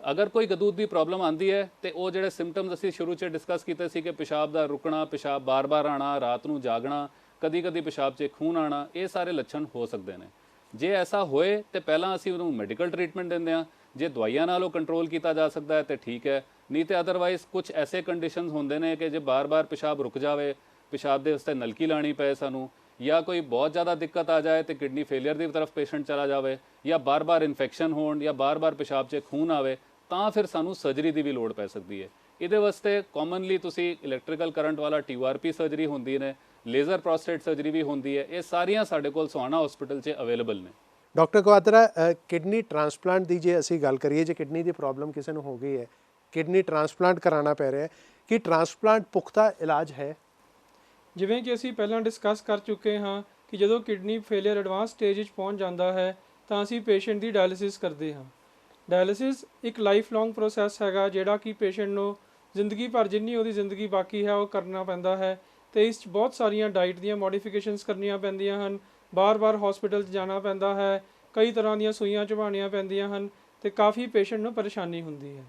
[SPEAKER 2] ਅਗਰ ਕੋਈ ਗਦੂਦ ਦੀ ਪ੍ਰੋਬਲਮ ਆਉਂਦੀ ਹੈ ਤੇ ਉਹ ਜਿਹੜੇ ਸਿੰਪਟਮਸ ਅਸੀਂ ਸ਼ੁਰੂ 'ਚ ਡਿਸਕਸ ਕੀਤੇ ਸੀ ਕਿ ਪਿਸ਼ਾਬ ਦਾ ਰੁਕਣਾ, ਪਿਸ਼ਾਬ ਬਾਰ-ਬਾਰ ਆਉਣਾ, ਰਾਤ ਨੂੰ ਜਾਗਣਾ, ਕਦੀ-ਕਦੀ ਪਿਸ਼ਾਬ 'ਚ ਖੂਨ ਆਉਣਾ, ਇਹ ਸਾਰੇ ਲੱਛਣ ਹੋ ਸਕਦੇ ਨੇ। ਜੇ ਐਸਾ ਹੋਏ ਤੇ ਪਹਿਲਾਂ ਅਸੀਂ ਉਹਨੂੰ ਮੈਡੀਕਲ ਟਰੀਟਮੈਂਟ ਦਿੰਦੇ ਹਾਂ। ਜੇ ਦਵਾਈਆਂ ਨਾਲ ਉਹ ਕੰਟਰੋਲ ਕੀਤਾ ਜਾ ਸਕਦਾ ਹੈ ਤੇ ਠੀਕ ਹੈ, ਨਹੀਂ ਤੇ ਅਦਰਵਾਈਜ਼ ਕੁਝ ਐਸੇ ਕੰਡੀਸ਼ਨਸ ਹੁੰਦੇ ਨੇ ਕਿ ਜੇ ਬਾਰ-ਬਾਰ ਪਿਸ਼ਾਬ ਰੁਕ ਜਾਵੇ, ਪਿਸ਼ਾਬ ਦੇ ਵਾਸਤੇ ਨਲਕੀ ਲਾਣੀ ਪਏ ਸਾਨੂੰ, ਜਾਂ ਕੋਈ ਬਹੁਤ ਜ਼ਿਆਦਾ ਦਿੱਕਤ ਆ ਜਾਏ ਤੇ ਕਿਡਨੀ ਫੇਲੀਅਰ ਦੀ ਤਰਫ ਪੇਸ਼ੈਂਟ ਚਲਾ ਜਾਵੇ, ਜਾਂ ਬਾਰ-ਬਾਰ ਇਨਫੈਕਸ਼ਨ ਹੋਣ, ਜਾਂ ਬਾਰ-ਬਾਰ ਪਿਸ਼ਾਬ 'ਚ ਖੂਨ ਆਵੇ, ਤਾਂ ਫਿਰ ਸਾਨੂੰ ਸਰਜਰੀ ਦੀ ਵੀ ਲੋੜ ਪੈ ਸਕਦੀ ਹੈ। ਇਹਦੇ ਵਾਸਤੇ ਕਾਮਨਲੀ ਤੁਸੀਂ ਇਲੈਕਟ੍ਰੀਕਲ ਕਰੰਟ ਵਾਲਾ TURP ਸਰਜਰੀ ਹੁੰਦੀ ਨੇ, ਲੇਜ਼ਰ ਪ੍ਰੋਸਟੇਟ ਸਰਜਰੀ ਵੀ ਹੁੰਦੀ ਹੈ। ਇਹ ਸਾਰੀਆਂ ਸਾਡੇ ਕੋਲ ਸੋਹਾਣਾ ਹਸਪੀਟਲ 'ਚ ਅਵੇਲੇਬਲ ਨੇ।
[SPEAKER 1] ਡਾਕਟਰ ਕੁਆਤਰਾ, ਕਿਡਨੀ ਟ੍ਰਾਂਸਪਲਾਂਟ ਦੀ ਜੇ ਅਸੀਂ ਗੱਲ ਕਰੀਏ, ਜੇ ਕਿਡਨੀ ਦੀ ਪ੍ਰੋਬਲਮ ਕਿਸੇ ਨੂੰ ਹੋ ਗਈ ਹੈ, ਕਿਡਨੀ ਟ੍ਰਾਂਸਪਲਾਂਟ ਕਰਾਉਣਾ ਪੈ ਰਿਹਾ ਹੈ, ਕਿ ਟ੍ਰਾਂਸਪਲਾਂਟ ਪੁਖਤਾ ਇਲਾਜ ਹੈ?
[SPEAKER 3] ਜਿਵੇਂ ਕਿ ਅਸੀਂ ਪਹਿਲਾਂ ਡਿਸਕਸ ਕਰ ਚੁੱਕੇ ਹਾਂ ਕਿ ਜਦੋਂ ਕਿਡਨੀ ਫੇਲਿਅਰ ਐਡਵਾਂਸ ਸਟੇਜ ਵਿੱਚ ਪਹੁੰਚ ਜਾਂਦਾ ਹੈ ਤਾਂ ਅਸੀਂ ਪੇਸ਼ੈਂਟ ਦੀ ਡਾਇਲਿਸਿਸ ਕਰਦੇ ਹਾਂ। ਡਾਇਲਿਸਿਸ ਇੱਕ ਲਾਈਫ ਲੌਂਗ ਪ੍ਰੋਸੈਸ ਹੈਗਾ ਜਿਹੜਾ ਕਿ ਪੇਸ਼ੈਂਟ ਨੂੰ ਜ਼ਿੰਦਗੀ ਭਰ ਜਿੰਨੀ ਉਹਦੀ ਜ਼ਿੰਦਗੀ ਬਾਕੀ ਹੈ ਉਹ ਕਰਨਾ ਪੈਂਦਾ ਹੈ। ਅਤੇ ਇਸ 'ਚ ਬਹੁਤ ਸਾਰੀਆਂ ਡਾਈਟ ਦੀਆਂ ਮੋਡੀਫਿਕੇਸ਼ਨਸ ਕਰਨੀਆਂ ਪੈਂਦੀਆਂ ਹਨ, ਬਾਰ-ਬਾਰ ਹਸਪੀਟਲ 'ਚ ਜਾਣਾ ਪੈਂਦਾ ਹੈ, ਕਈ ਤਰ੍ਹਾਂ ਦੀਆਂ ਸੂਈਆਂ ਚੁਭਾਉਣੀਆਂ ਪੈਂਦੀਆਂ ਹਨ ਅਤੇ ਕਾਫੀ ਪੇਸ਼ੈਂਟ ਨੂੰ ਪਰੇਸ਼ਾਨੀ ਹੁੰਦੀ ਹੈ।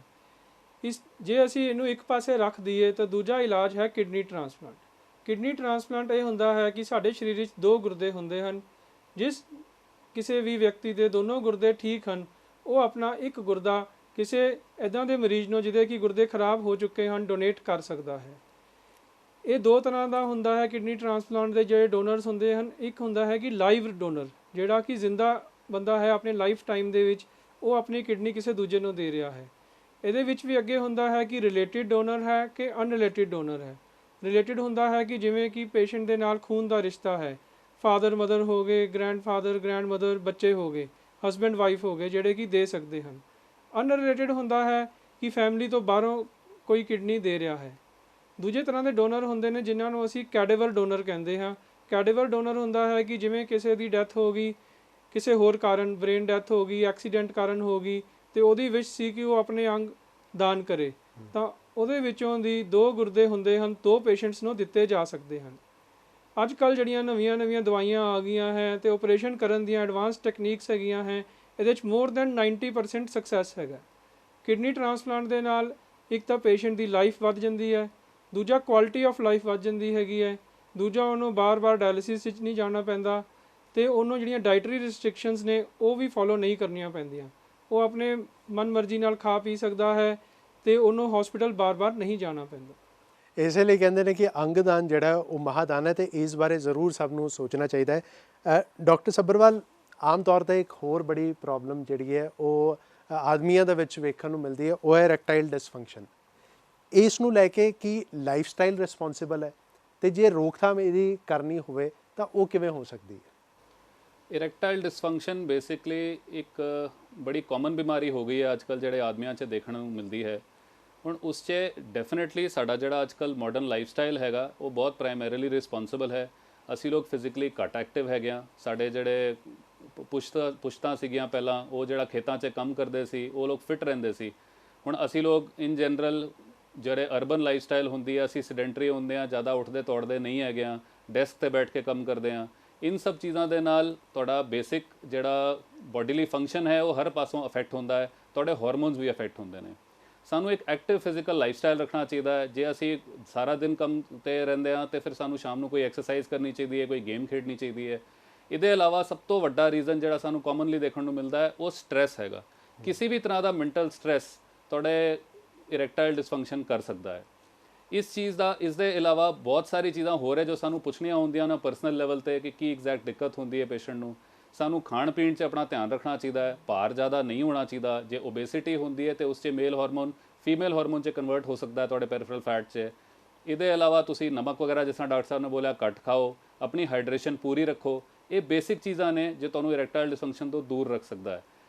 [SPEAKER 3] ਜੇ ਅਸੀਂ ਇਹਨੂੰ ਇੱਕ ਪਾਸੇ ਰੱਖ ਦਈਏ ਤਾਂ ਦੂਜਾ ਇਲਾਜ ਹੈ ਕਿਡਨੀ ਟ੍ਰਾਂਸਪਲਾਂਟ। ਕਿਡਨੀ ਟ੍ਰਾਂਸਪਲਾਂਟ ਇਹ ਹੁੰਦਾ ਹੈ ਕਿ ਸਾਡੇ ਸਰੀਰ ਵਿੱਚ 2 ਗੁਰਦੇ ਹੁੰਦੇ ਹਨ। ਜਿਸ ਕਿਸੇ ਵੀ ਵਿਅਕਤੀ ਦੇ ਦੋਨੋਂ ਗੁਰਦੇ ਠੀਕ ਹਨ, ਉਹ ਆਪਣਾ ਇੱਕ ਗੁਰਦਾ ਕਿਸੇ ਇੱਦਾਂ ਦੇ ਮਰੀਜ਼ ਨੂੰ ਜਿਹਦੇ ਕਿ ਗੁਰਦੇ ਖਰਾਬ ਹੋ ਚੁੱਕੇ ਹਨ ਡੋਨੇਟ ਕਰ ਸਕਦਾ ਹੈ। ਇਹ 2 ਤਰ੍ਹਾਂ ਦਾ ਹੁੰਦਾ ਹੈ ਕਿਡਨੀ ਟ੍ਰਾਂਸਪਲਾਂਟ ਦੇ ਜਿਹੜੇ ਡੋਨਰਸ ਹੁੰਦੇ ਹਨ। ਇੱਕ ਹੁੰਦਾ ਹੈ ਕਿ ਲਾਈਵ ਡੋਨਰ, ਜਿਹੜਾ ਕਿ ਜ਼ਿੰਦਾ ਬੰਦਾ ਹੈ, ਆਪਣੇ ਲਾਈਫ ਟਾਈਮ ਦੇ ਵਿੱਚ ਉਹ ਆਪਣੀ ਕਿਡਨੀ ਕਿਸੇ ਦੂਜੇ ਨੂੰ ਦੇ ਰਿਹਾ ਹੈ। ਇਹਦੇ ਵਿੱਚ ਵੀ ਅੱਗੇ ਹੁੰਦਾ ਹੈ ਕਿ ਰਿਲੇਟਿਡ ਡੋਨਰ ਹੈ ਕਿ ਅਨਰਿਲੇਟਿਡ ਡੋਨਰ ਹੈ। ਰਿਲੇਟਿਡ ਹੁੰਦਾ ਹੈ ਕਿ ਜਿਵੇਂ ਕਿ ਪੇਸ਼ੈਂਟ ਦੇ ਨਾਲ ਖੂਨ ਦਾ ਰਿਸ਼ਤਾ ਹੈ, ਫਾਦਰ ਮਦਰ ਹੋ ਗਏ, ਗ੍ਰੈਂਡਫਾਦਰ ਗ੍ਰੈਂਡ ਮਦਰ, ਬੱਚੇ ਹੋ ਗਏ, ਹਸਬੈਂਡ ਵਾਈਫ ਹੋ ਗਏ, ਜਿਹੜੇ ਕਿ ਦੇ ਸਕਦੇ ਹਨ। ਅਨਰਿਲੇਟਿਡ ਹੁੰਦਾ ਹੈ ਕਿ ਫੈਮਿਲੀ ਤੋਂ ਬਾਹਰੋਂ ਕੋਈ ਕਿਡਨੀ ਦੇ ਰਿਹਾ ਹੈ। ਦੂਜੇ ਤਰ੍ਹਾਂ ਦੇ ਡੋਨਰ ਹੁੰਦੇ ਨੇ ਜਿਨ੍ਹਾਂ ਨੂੰ ਅਸੀਂ ਕੈਡੇਵਰ ਡੋਨਰ ਕਹਿੰਦੇ ਹਾਂ। ਕੈਡੇਵਰ ਡੋਨਰ ਹੁੰਦਾ ਹੈ ਕਿ ਜਿਵੇਂ ਕਿਸੇ ਦੀ ਡੈਥ ਹੋ ਗਈ, ਕਿਸੇ ਹੋਰ ਕਾਰਨ, ਬ੍ਰੇਨ ਡੈਥ ਹੋ ਗਈ, ਐਕਸੀਡੈਂਟ ਕਾਰਨ ਹੋ ਗਈ, ਅਤੇ ਉਹਦੀ ਵਿਸ਼ ਸੀ ਕਿ ਉਹ ਆਪਣੇ ਅੰਗ ਦਾਨ ਕਰੇ, ਤਾਂ ਉਹਦੇ ਵਿੱਚੋਂ ਦੀ 2 ਗੁਰਦੇ ਹੁੰਦੇ ਹਨ, 2 ਪੇਸ਼ੈਂਟਸ ਨੂੰ ਦਿੱਤੇ ਜਾ ਸਕਦੇ ਹਨ। ਅੱਜ ਕੱਲ੍ਹ ਜਿਹੜੀਆਂ ਨਵੀਆਂ ਦਵਾਈਆਂ ਆ ਗਈਆਂ ਹੈ ਅਤੇ ਓਪਰੇਸ਼ਨ ਕਰਨ ਦੀਆਂ ਐਡਵਾਂਸ ਟੈਕਨੀਕਸ ਹੈਗੀਆਂ ਹੈ, ਇਹਦੇ 'ਚ ਮੋਰ ਦੈਨ 90% ਸਕਸੈਸ ਹੈਗਾ। ਕਿਡਨੀ ਟ੍ਰਾਂਸਪਲਾਂਟ ਦੇ ਨਾਲ ਇੱਕ ਤਾਂ ਪੇਸ਼ੈਂਟ ਦੀ ਲਾਈਫ ਵੱਧ ਜਾਂਦੀ ਹੈ, ਦੂਜਾ ਕੁਆਲਿਟੀ ਆਫ ਲਾਈਫ ਵੱਧ ਜਾਂਦੀ ਹੈਗੀ ਹੈ, ਦੂਜਾ ਉਹਨੂੰ ਬਾਰ-ਬਾਰ ਡਾਇਲਿਸਿਸ ਵਿੱਚ ਨਹੀਂ ਜਾਣਾ ਪੈਂਦਾ ਅਤੇ ਉਹਨੂੰ ਜਿਹੜੀਆਂ ਡਾਈਟਰੀ ਰਿਸਟ੍ਰਿਕਸ਼ਨਸ ਨੇ ਉਹ ਵੀ ਫੋਲੋ ਨਹੀਂ ਕਰਨੀਆਂ ਪੈਂਦੀਆਂ। ਉਹ ਆਪਣੇ ਮਨ ਮਰਜ਼ੀ ਨਾਲ ਖਾ ਪੀ ਸਕਦਾ ਹੈ ਅਤੇ ਉਹਨੂੰ ਹੌਸਪੀਟਲ ਬਾਰ-ਬਾਰ ਨਹੀਂ ਜਾਣਾ ਪੈਂਦਾ।
[SPEAKER 1] ਇਸੇ ਲਈ ਕਹਿੰਦੇ ਨੇ ਕਿ ਅੰਗਦਾਨ ਜਿਹੜਾ ਹੈ ਉਹ ਮਹਾਦਾਨ ਹੈ ਅਤੇ ਇਸ ਬਾਰੇ ਜ਼ਰੂਰ ਸਭ ਨੂੰ ਸੋਚਣਾ ਚਾਹੀਦਾ ਹੈ। ਡਾਕਟਰ ਸੱਭਰਵਾਲ, ਆਮ ਤੌਰ 'ਤੇ ਇੱਕ ਹੋਰ ਬੜੀ ਪ੍ਰੋਬਲਮ ਜਿਹੜੀ ਹੈ ਉਹ ਆਦਮੀਆਂ ਦੇ ਵਿੱਚ ਵੇਖਣ ਨੂੰ ਮਿਲਦੀ ਹੈ, ਉਹ ਹੈ ਇਰੈਕਟਾਈਲ ਡਿਸਫੰਕਸ਼ਨ। ਇਸ ਨੂੰ ਲੈ ਕੇ ਕੀ ਲਾਈਫ ਸਟਾਈਲ ਰਿਸਪੌਂਸਿਬਲ ਹੈ ਅਤੇ ਜੇ ਰੋਕਥਾਮ ਇਹਦੀ ਕਰਨੀ ਹੋਵੇ ਤਾਂ ਉਹ ਕਿਵੇਂ ਹੋ ਸਕਦੀ ਹੈ?
[SPEAKER 2] ਇਰੈਕਟਾਈਲ ਡਿਸਫੰਕਸ਼ਨ ਬੇਸਿਕਲੀ ਇੱਕ ਬੜੀ ਕਾਮਨ ਬਿਮਾਰੀ ਹੋ ਗਈ ਹੈ ਅੱਜ ਕੱਲ੍ਹ, ਜਿਹੜੇ ਆਦਮੀਆਂ 'ਚ ਦੇਖਣ ਨੂੰ ਮਿਲਦੀ ਹੈ। ਹੁਣ ਉਸ 'ਚ ਡੈਫੀਨੇਟਲੀ ਸਾਡਾ ਜਿਹੜਾ ਅੱਜ ਕੱਲ੍ਹ ਮਾਡਰਨ ਲਾਈਫ ਸਟਾਈਲ ਹੈਗਾ ਉਹ ਬਹੁਤ ਪ੍ਰਾਇਮਰੀਲੀ ਰਿਸਪੌਂਸਿਬਲ ਹੈ। ਅਸੀਂ ਲੋਕ ਫਿਜ਼ੀਕਲੀ ਘੱਟ ਐਕਟਿਵ ਹੈਗੇ ਹਾਂ। ਸਾਡੇ ਜਿਹੜੇ ਪੁਸ਼ਤਾਂ ਸੀਗੀਆਂ ਪਹਿਲਾਂ, ਉਹ ਜਿਹੜਾ ਖੇਤਾਂ 'ਚ ਕੰਮ ਕਰਦੇ ਸੀ ਉਹ ਲੋਕ ਫਿਟ ਰਹਿੰਦੇ ਸੀ। ਹੁਣ ਅਸੀਂ ਲੋਕ ਇਨ ਜਨਰਲ ਜਿਹੜੇ ਅਰਬਨ ਲਾਈਫ ਸਟਾਈਲ ਹੁੰਦੀ ਹੈ, ਅਸੀਂ ਸੈਡੈਂਟਰੀ ਹੁੰਦੇ ਹਾਂ, ਜ਼ਿਆਦਾ ਉੱਠਦੇ ਤੋੜਦੇ ਨਹੀਂ ਹੈਗੇ ਹਾਂ, ਡੈਸਕ 'ਤੇ ਬੈਠ ਕੇ ਕੰਮ ਕਰਦੇ ਹਾਂ। ਇਨ ਸਭ ਚੀਜ਼ਾਂ ਦੇ ਨਾਲ ਤੁਹਾਡਾ ਬੇਸਿਕ ਜਿਹੜਾ ਬੋਡੀਲੀ ਫੰਕਸ਼ਨ ਹੈ ਉਹ ਹਰ ਪਾਸੋਂ ਅਫੈਕਟ ਹੁੰਦਾ ਹੈ, ਤੁਹਾਡੇ ਹਾਰਮੋਨਸ ਵੀ ਅਫੈਕਟ ਹੁੰਦੇ ਨੇ। ਸਾਨੂੰ ਇੱਕ ਐਕਟਿਵ ਫਿਜ਼ੀਕਲ ਲਾਈਫ ਸਟਾਈਲ ਰੱਖਣਾ ਚਾਹੀਦਾ ਹੈ। ਜੇ ਅਸੀਂ ਸਾਰਾ ਦਿਨ ਕੰਮ 'ਤੇ ਰਹਿੰਦੇ ਹਾਂ ਤਾਂ ਫਿਰ ਸਾਨੂੰ ਸ਼ਾਮ ਨੂੰ ਕੋਈ ਐਕਸਰਸਾਈਜ਼ ਕਰਨੀ ਚਾਹੀਦੀ ਹੈ, ਕੋਈ ਗੇਮ ਖੇਡਣੀ ਚਾਹੀਦੀ ਹੈ। ਇਹਦੇ ਇਲਾਵਾ ਸਭ ਤੋਂ ਵੱਡਾ ਰੀਜ਼ਨ ਜਿਹੜਾ ਸਾਨੂੰ ਕਾਮਨਲੀ ਦੇਖਣ ਨੂੰ ਮਿਲਦਾ ਹੈ ਉਹ ਸਟ੍ਰੈਸ ਹੈਗਾ। ਕਿਸੇ ਵੀ ਤਰ੍ਹਾਂ ਦਾ ਮੈਂਟਲ ਸਟ੍ਰੈਸ ਤੁਹਾਡੇ ਇਰੈਕਟਾਈਲ ਡਿਸਫੰਕਸ਼ਨ ਕਰ ਸਕਦਾ ਹੈ। ਇਸ ਦੇ ਇਲਾਵਾ ਬਹੁਤ ਸਾਰੀ ਚੀਜ਼ਾਂ ਹੋਰ ਹੈ ਜੋ ਸਾਨੂੰ ਪੁੱਛਣੀਆਂ ਹੁੰਦੀਆਂ ਨੇ ਪਰਸਨਲ ਲੈਵਲ 'ਤੇ ਕਿ ਕੀ ਐਗਜ਼ੈਕਟ ਦਿੱਕਤ ਹੁੰਦੀ ਹੈ ਪੇਸ਼ੈਂਟ ਨੂੰ। ਸਾਨੂੰ ਖਾਣ ਪੀਣ 'ਚ ਆਪਣਾ ਧਿਆਨ ਰੱਖਣਾ ਚਾਹੀਦਾ ਹੈ, ਭਾਰ ਜ਼ਿਆਦਾ ਨਹੀਂ ਹੋਣਾ ਚਾਹੀਦਾ। ਜੇ ਓਬੇਸਿਟੀ ਹੁੰਦੀ ਹੈ ਤਾਂ ਉਸ 'ਚ ਮੇਲ ਹਾਰਮੋਨ ਫੀਮੇਲ ਹਾਰਮੋਨ 'ਚ ਕਨਵਰਟ ਹੋ ਸਕਦਾ ਹੈ ਤੁਹਾਡੇ ਪੈਰੀਫਰਲ ਫੈਟ 'ਚ। ਇਹਦੇ ਇਲਾਵਾ ਤੁਸੀਂ ਨਮਕ ਵਗੈਰਾ ਜਿਸ ਤਰ੍ਹਾਂ ਡਾਕਟਰ ਸਾਹਿਬ ਨੇ ਬੋਲਿਆ ਘੱਟ ਖਾਓ, ਆਪਣੀ ਹਾਈਡਰੇਸ਼ਨ ਪੂਰੀ ਰੱਖੋ। ਇਹ ਬੇਸਿਕ ਚੀਜ਼ਾਂ ਨੇ ਜੋ ਤੁਹਾਨੂੰ ਇਰੈਕਟਾਈਲ ਡਿਸਫੰਕਸ਼ਨ ਤੋਂ ਦੂਰ ਰੱਖ ਸਕਦਾ ਹੈ।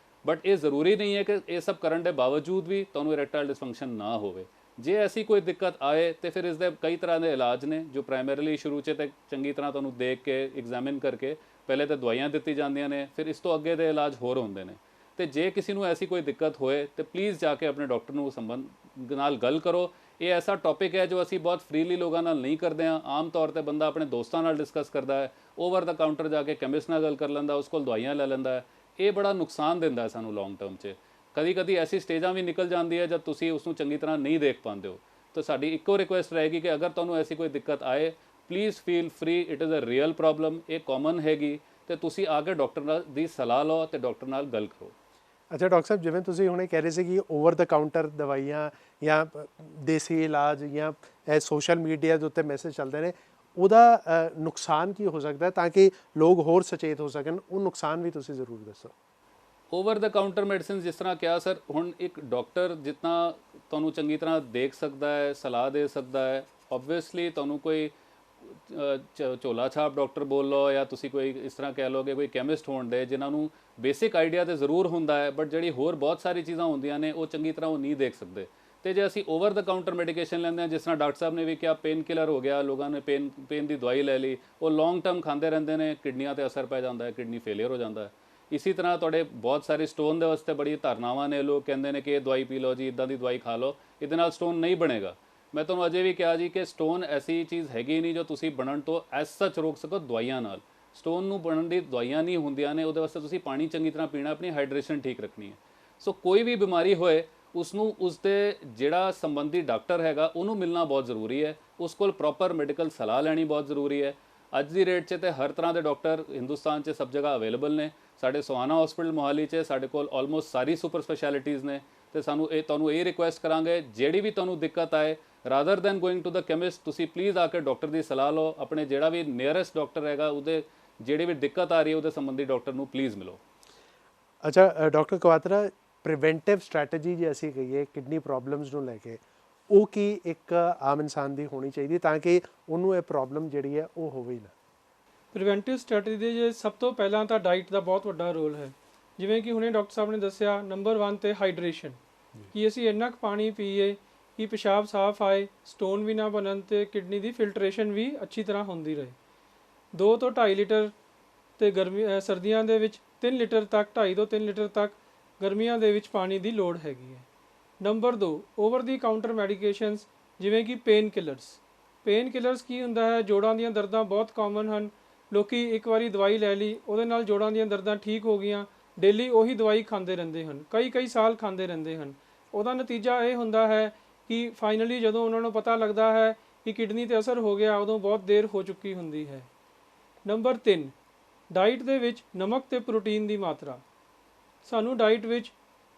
[SPEAKER 2] ਬਟ ਇਹ ਜ਼ਰੂਰੀ ਨਹੀਂ ਹੈ ਕਿ ਇਹ ਸਭ ਕਰਨ ਦੇ ਬਾਵਜੂਦ ਵੀ ਤੁਹਾਨੂੰ ਇਰੈਕਟਾਈਲ ਡਿਸਫੰਕਸ਼ਨ ਨਾ ਹੋਵੇ। ਜੇ ਐਸੀ ਕੋਈ ਦਿੱਕਤ ਆਏ ਤਾਂ ਫਿਰ ਇਸ ਦੇ ਕਈ ਤਰ੍ਹਾਂ ਦੇ ਇਲਾਜ ਨੇ ਜੋ ਪ੍ਰਾਇਮਰੀਲੀ ਸ਼ੁਰੂ 'ਚ ਤੇ ਚੰਗੀ ਤਰ੍ਹਾਂ ਤੁਹਾਨੂੰ ਦੇਖ ਕੇ ਐਗਜ਼ਾਮਿਨ ਕਰਕੇ ਪਹਿਲੇ ਤਾਂ ਦਵਾਈਆਂ ਦਿੱਤੀ ਜਾਂਦੀਆਂ ਨੇ, ਫਿਰ ਇਸ ਤੋਂ ਅੱਗੇ ਦੇ ਇਲਾਜ ਹੋਰ ਹੁੰਦੇ ਨੇ। ਅਤੇ ਜੇ ਕਿਸੇ ਨੂੰ ਐਸੀ ਕੋਈ ਦਿੱਕਤ ਹੋਏ ਤਾਂ ਪਲੀਜ਼ ਜਾ ਕੇ ਆਪਣੇ ਡਾਕਟਰ ਨੂੰ ਸੰਬੰਧ ਨਾਲ ਗੱਲ ਕਰੋ। ਇਹ ਐਸਾ ਟੌਪਿਕ ਹੈ ਜੋ ਅਸੀਂ ਬਹੁਤ ਫਰੀਲੀ ਲੋਕਾਂ ਨਾਲ ਨਹੀਂ ਕਰਦੇ ਹਾਂ। ਆਮ ਤੌਰ 'ਤੇ ਬੰਦਾ ਆਪਣੇ ਦੋਸਤਾਂ ਨਾਲ ਡਿਸਕਸ ਕਰਦਾ ਹੈ, ਓਵਰ ਦਾ ਕਾਊਂਟਰ ਜਾ ਕੇ ਕੈਮਿਸਟ ਨਾਲ ਗੱਲ ਕਰ ਲੈਂਦਾ, ਉਸ ਕੋਲ ਦਵਾਈਆਂ ਲੈ ਲੈਂਦਾ ਹੈ। ਇਹ ਬੜਾ ਨੁਕਸਾਨ ਦਿੰਦਾ ਹੈ ਸਾਨੂੰ ਲੌਂਗ ਟਰਮ 'ਚ। ਕਦੀ ਕਦੀ ਐਸੀ ਸਟੇਜਾਂ ਵੀ ਨਿਕਲ ਜਾਂਦੀ ਹੈ ਜਦ ਤੁਸੀਂ ਉਸ ਨੂੰ ਚੰਗੀ ਤਰ੍ਹਾਂ ਨਹੀਂ ਦੇਖ ਪਾਉਂਦੇ ਹੋ। ਤਾਂ ਸਾਡੀ ਇੱਕੋ ਰਿਕੁਐਸਟ ਰਹੇਗੀ ਕਿ ਅਗਰ ਤੁਹਾਨੂੰ ਐਸੀ ਕੋਈ ਦਿੱਕਤ ਆਏ, please feel free, it is a real problem, ਇਹ ਕਾਮਨ ਹੈਗੀ, ਅਤੇ ਤੁਸੀਂ ਆ ਕੇ ਡਾਕਟਰ ਦੀ ਸਲਾਹ ਲਓ ਅਤੇ ਡਾਕਟਰ ਨਾਲ ਗੱਲ ਕਰੋ।
[SPEAKER 1] ਅੱਛਾ ਡਾਕਟਰ ਸਾਹਿਬ, ਜਿਵੇਂ ਤੁਸੀਂ ਹੁਣੇ ਕਹਿ ਰਹੇ ਸੀ ਕਿ ਓਵਰ ਦਾ ਕਾਊਂਟਰ ਦਵਾਈਆਂ ਜਾਂ ਦੇਸੀ ਇਲਾਜ ਜਾਂ ਇਹ ਸੋਸ਼ਲ ਮੀਡੀਆ ਦੇ ਉੱਤੇ ਮੈਸੇਜ ਚੱਲਦੇ ਨੇ, ਉਹਦਾ ਨੁਕਸਾਨ ਕੀ ਹੋ ਸਕਦਾ ਤਾਂ ਕਿ ਲੋਕ ਹੋਰ ਸੁਚੇਤ ਹੋ ਸਕਣ? ਉਹ ਨੁਕਸਾਨ ਵੀ ਤੁਸੀਂ ਜ਼ਰੂਰ ਦੱਸੋ।
[SPEAKER 2] ਓਵਰ ਦਾ ਕਾਊਂਟਰ ਮੈਡੀਸਿਨ ਜਿਸ ਤਰ੍ਹਾਂ ਕਿਹਾ ਸਰ, ਹੁਣ ਇੱਕ ਡਾਕਟਰ ਜਿਤਨਾ ਤੁਹਾਨੂੰ ਚੰਗੀ ਤਰ੍ਹਾਂ ਦੇਖ ਸਕਦਾ ਹੈ, ਸਲਾਹ ਦੇ ਸਕਦਾ ਹੈ, ਓਬਵੀਅਸਲੀ ਤੁਹਾਨੂੰ ਕੋਈ ਝੋਲਾ ਛਾਪ ਡਾਕਟਰ ਬੋਲ ਲਓ ਜਾਂ ਤੁਸੀਂ ਕੋਈ ਇਸ ਤਰ੍ਹਾਂ ਕਹਿ ਲਓ ਕਿ ਕੋਈ ਕੈਮਿਸਟ ਹੋਣ ਦੇ ਜਿਨ੍ਹਾਂ ਨੂੰ ਬੇਸਿਕ ਆਈਡੀਆ ਤਾਂ ਜ਼ਰੂਰ ਹੁੰਦਾ ਹੈ, ਬਟ ਜਿਹੜੀ ਹੋਰ ਬਹੁਤ ਸਾਰੀ ਚੀਜ਼ਾਂ ਹੁੰਦੀਆਂ ਨੇ ਉਹ ਚੰਗੀ ਤਰ੍ਹਾਂ ਉਹ ਨਹੀਂ ਦੇਖ ਸਕਦੇ। ਅਤੇ ਜੇ ਅਸੀਂ ਓਵਰ ਦਾ ਕਾਊਂਟਰ ਮੈਡੀਕੇਸ਼ਨ ਲੈਂਦੇ ਹਾਂ, ਜਿਸ ਤਰ੍ਹਾਂ ਡਾਕਟਰ ਸਾਹਿਬ ਨੇ ਵੀ ਕਿਹਾ ਪੇਨ ਕਿਲਰ ਹੋ ਗਿਆ, ਲੋਕਾਂ ਨੇ ਪੇਨ ਦੀ ਦਵਾਈ ਲੈ ਲਈ, ਉਹ ਲੌਂਗ ਟਰਮ ਖਾਂਦੇ ਰਹਿੰਦੇ ਨੇ, ਕਿਡਨੀਆਂ 'ਤੇ ਅਸਰ ਪੈ ਜਾਂਦਾ ਹੈ, ਕਿਡਨੀ ਫੇਲੀਅਰ ਹੋ ਜਾਂਦਾ ਹੈ। ਇਸੇ ਤਰ੍ਹਾਂ ਤੁਹਾਡੇ ਬਹੁਤ ਸਾਰੇ ਸਟੋਨ ਦੇ ਵਾਸਤੇ ਬੜੀ ਧਾਰਨਾਵਾਂ ਨੇ, ਲੋਕ ਕਹਿੰਦੇ ਨੇ ਕਿ ਇਹ ਦਵਾਈ ਪੀ ਲਓ ਜੀ, ਇੱਦਾਂ ਦੀ ਦਵਾਈ ਖਾ ਲਓ, ਇਹਦੇ ਨਾਲ ਸਟੋਨ ਨਹੀਂ ਬਣੇਗਾ। ਮੈਂ ਤੁਹਾਨੂੰ ਅਜੇ ਵੀ ਕਿਹਾ ਜੀ ਕਿ ਸਟੋਨ ਐਸੀ ਚੀਜ਼ ਹੈਗੀ ਨਹੀਂ ਜੋ ਤੁਸੀਂ ਬਣਨ ਤੋਂ ਐਸ ਸੱਚ ਰੋਕ ਸਕੋ ਦਵਾਈਆਂ ਨਾਲ। ਸਟੋਨ ਨੂੰ ਬਣਨ ਦੀ ਦਵਾਈਆਂ ਨਹੀਂ ਹੁੰਦੀਆਂ ਨੇ, ਉਹਦੇ ਵਾਸਤੇ ਤੁਸੀਂ ਪਾਣੀ ਚੰਗੀ ਤਰ੍ਹਾਂ ਪੀਣਾ, ਆਪਣੀ ਹਾਈਡਰੇਸ਼ਨ ਠੀਕ ਰੱਖਣੀ ਹੈ। ਸੋ ਕੋਈ ਵੀ ਬਿਮਾਰੀ ਹੋਏ ਉਸਨੂੰ ਉਸਦੇ ਜਿਹੜਾ ਸੰਬੰਧੀ ਡਾਕਟਰ ਹੈਗਾ ਉਹਨੂੰ ਮਿਲਣਾ ਬਹੁਤ ਜ਼ਰੂਰੀ ਹੈ, ਉਸ ਕੋਲ ਪ੍ਰੋਪਰ ਮੈਡੀਕਲ ਸਲਾਹ ਲੈਣੀ ਬਹੁਤ ਜ਼ਰੂਰੀ ਹੈ। ਅੱਜ ਦੀ ਰੇਟ 'ਚ ਤੇ ਹਰ ਤਰ੍ਹਾਂ ਦੇ ਡਾਕਟਰ ਹਿੰਦੁਸਤਾਨ 'ਚ ਸਭ ਜਗ੍ਹਾ ਅਵੇਲੇਬਲ ਨੇ। ਸਾਡੇ ਸੋਹਾਣਾ ਹਸਪੀਟਲ ਮੋਹਾਲੀ 'ਚ ਸਾਡੇ ਕੋਲ ਆਲਮੋਸਟ ਸਾਰੀ ਸੁਪਰ ਸਪੈਸ਼ਲਿਟੀਜ਼ ਨੇ। ਅਤੇ ਤੁਹਾਨੂੰ ਇਹ ਰਿਕੁਐਸਟ ਕਰਾਂਗੇ, ਜਿਹੜੀ ਵੀ ਤੁਹਾਨੂੰ ਦਿੱਕਤ ਆਏ, rather than going to the chemist, ਤੁਸੀਂ ਪਲੀਜ਼ ਆ ਕੇ ਡਾਕਟਰ ਦੀ ਸਲਾਹ ਲਓ। ਆਪਣੇ ਜਿਹੜਾ ਵੀ ਨੀਅਰੈਸਟ ਡਾਕਟਰ ਹੈਗਾ ਉਹਦੇ ਜਿਹੜੀ ਵੀ ਦਿੱਕਤ ਆ ਰਹੀ ਹੈ ਉਹਦੇ ਸੰਬੰਧੀ ਡਾਕਟਰ ਨੂੰ ਪਲੀਜ਼ ਮਿਲੋ।
[SPEAKER 1] ਅੱਛਾ ਡਾਕਟਰ ਕਵਾਤਰਾ, ਪ੍ਰੀਵੈਂਟਿਵ ਸਟ੍ਰੈਟਜੀ ਜੇ ਅਸੀਂ ਕਹੀਏ ਕਿਡਨੀ ਪ੍ਰੋਬਲਮਸ ਨੂੰ ਲੈ ਕੇ, ਉਹ ਕੀ ਇੱਕ ਆਮ ਇਨਸਾਨ ਦੀ ਹੋਣੀ ਚਾਹੀਦੀ ਤਾਂ ਕਿ ਉਹਨੂੰ ਇਹ ਪ੍ਰੋਬਲਮ ਜਿਹੜੀ ਹੈ ਉਹ ਹੋਵੇ ਹੀ ਨਾ?
[SPEAKER 3] ਪ੍ਰੀਵੈਂਟਿਵ ਸਟ੍ਰੈਟਜੀ ਦੇ ਜੇ ਸਭ ਤੋਂ ਪਹਿਲਾਂ ਤਾਂ ਡਾਈਟ ਦਾ ਬਹੁਤ ਵੱਡਾ ਰੋਲ ਹੈ। ਜਿਵੇਂ ਕਿ ਹੁਣੇ ਡਾਕਟਰ ਸਾਹਿਬ ਨੇ ਦੱਸਿਆ, ਨੰਬਰ 1 ਤੇ ਹਾਈਡਰੇਸ਼ਨ, ਕਿ ਅਸੀਂ ਇੰਨਾ ਕੁ ਪਾਣੀ ਪੀਏ ਕਿ ਪਿਸ਼ਾਬ ਸਾਫ਼ ਆਏ, ਸਟੋਨ ਵੀ ਨਾ ਬਣਨ ਅਤੇ ਕਿਡਨੀ ਦੀ ਫਿਲਟਰੇਸ਼ਨ ਵੀ ਅੱਛੀ ਤਰ੍ਹਾਂ ਹੁੰਦੀ ਰਹੇ। 2 ਤੋਂ 2.5 ਲੀਟਰ ਅਤੇ ਸਰਦੀਆਂ ਦੇ ਵਿੱਚ 3 ਲੀਟਰ ਤੱਕ, 2.5 ਤੋਂ 3 ਲੀਟਰ ਤੱਕ ਗਰਮੀਆਂ ਦੇ ਵਿੱਚ ਪਾਣੀ ਦੀ ਲੋੜ ਹੈਗੀ ਹੈ। ਨੰਬਰ 2, ਓਵਰ ਦੀ ਕਾਊਂਟਰ ਮੈਡੀਕੇਸ਼ਨਸ ਜਿਵੇਂ ਕਿ ਪੇਨ ਕਿਲਰਸ ਕੀ ਹੁੰਦਾ ਹੈ, ਜੋੜਾਂ ਦੀਆਂ ਦਰਦਾਂ ਬਹੁਤ ਕਾਮਨ ਹਨ। ਲੋਕੀ ਇੱਕ ਵਾਰੀ ਦਵਾਈ ਲੈ ਲਈ, ਉਹਦੇ ਨਾਲ ਜੋੜਾਂ ਦੀਆਂ ਦਰਦਾਂ ਠੀਕ ਹੋ ਗਈਆਂ, ਡੇਲੀ ਉਹੀ ਦਵਾਈ ਖਾਂਦੇ ਰਹਿੰਦੇ ਹਨ, ਕਈ ਸਾਲ ਖਾਂਦੇ ਰਹਿੰਦੇ ਹਨ। ਉਹਦਾ ਨਤੀਜਾ ਇਹ ਹੁੰਦਾ ਹੈ ਕਿ ਫਾਈਨਲੀ ਜਦੋਂ ਉਹਨਾਂ ਨੂੰ ਪਤਾ ਲੱਗਦਾ ਹੈ ਕਿ ਕਿਡਨੀ ਤੇ ਅਸਰ ਹੋ ਗਿਆ, ਉਦੋਂ ਬਹੁਤ ਦੇਰ ਹੋ ਚੁੱਕੀ ਹੁੰਦੀ ਹੈ। ਨੰਬਰ 3, ਡਾਈਟ ਦੇ ਵਿੱਚ ਨਮਕ ਤੇ ਪ੍ਰੋਟੀਨ ਦੀ ਮਾਤਰਾ। ਸਾਨੂੰ ਡਾਈਟ ਵਿੱਚ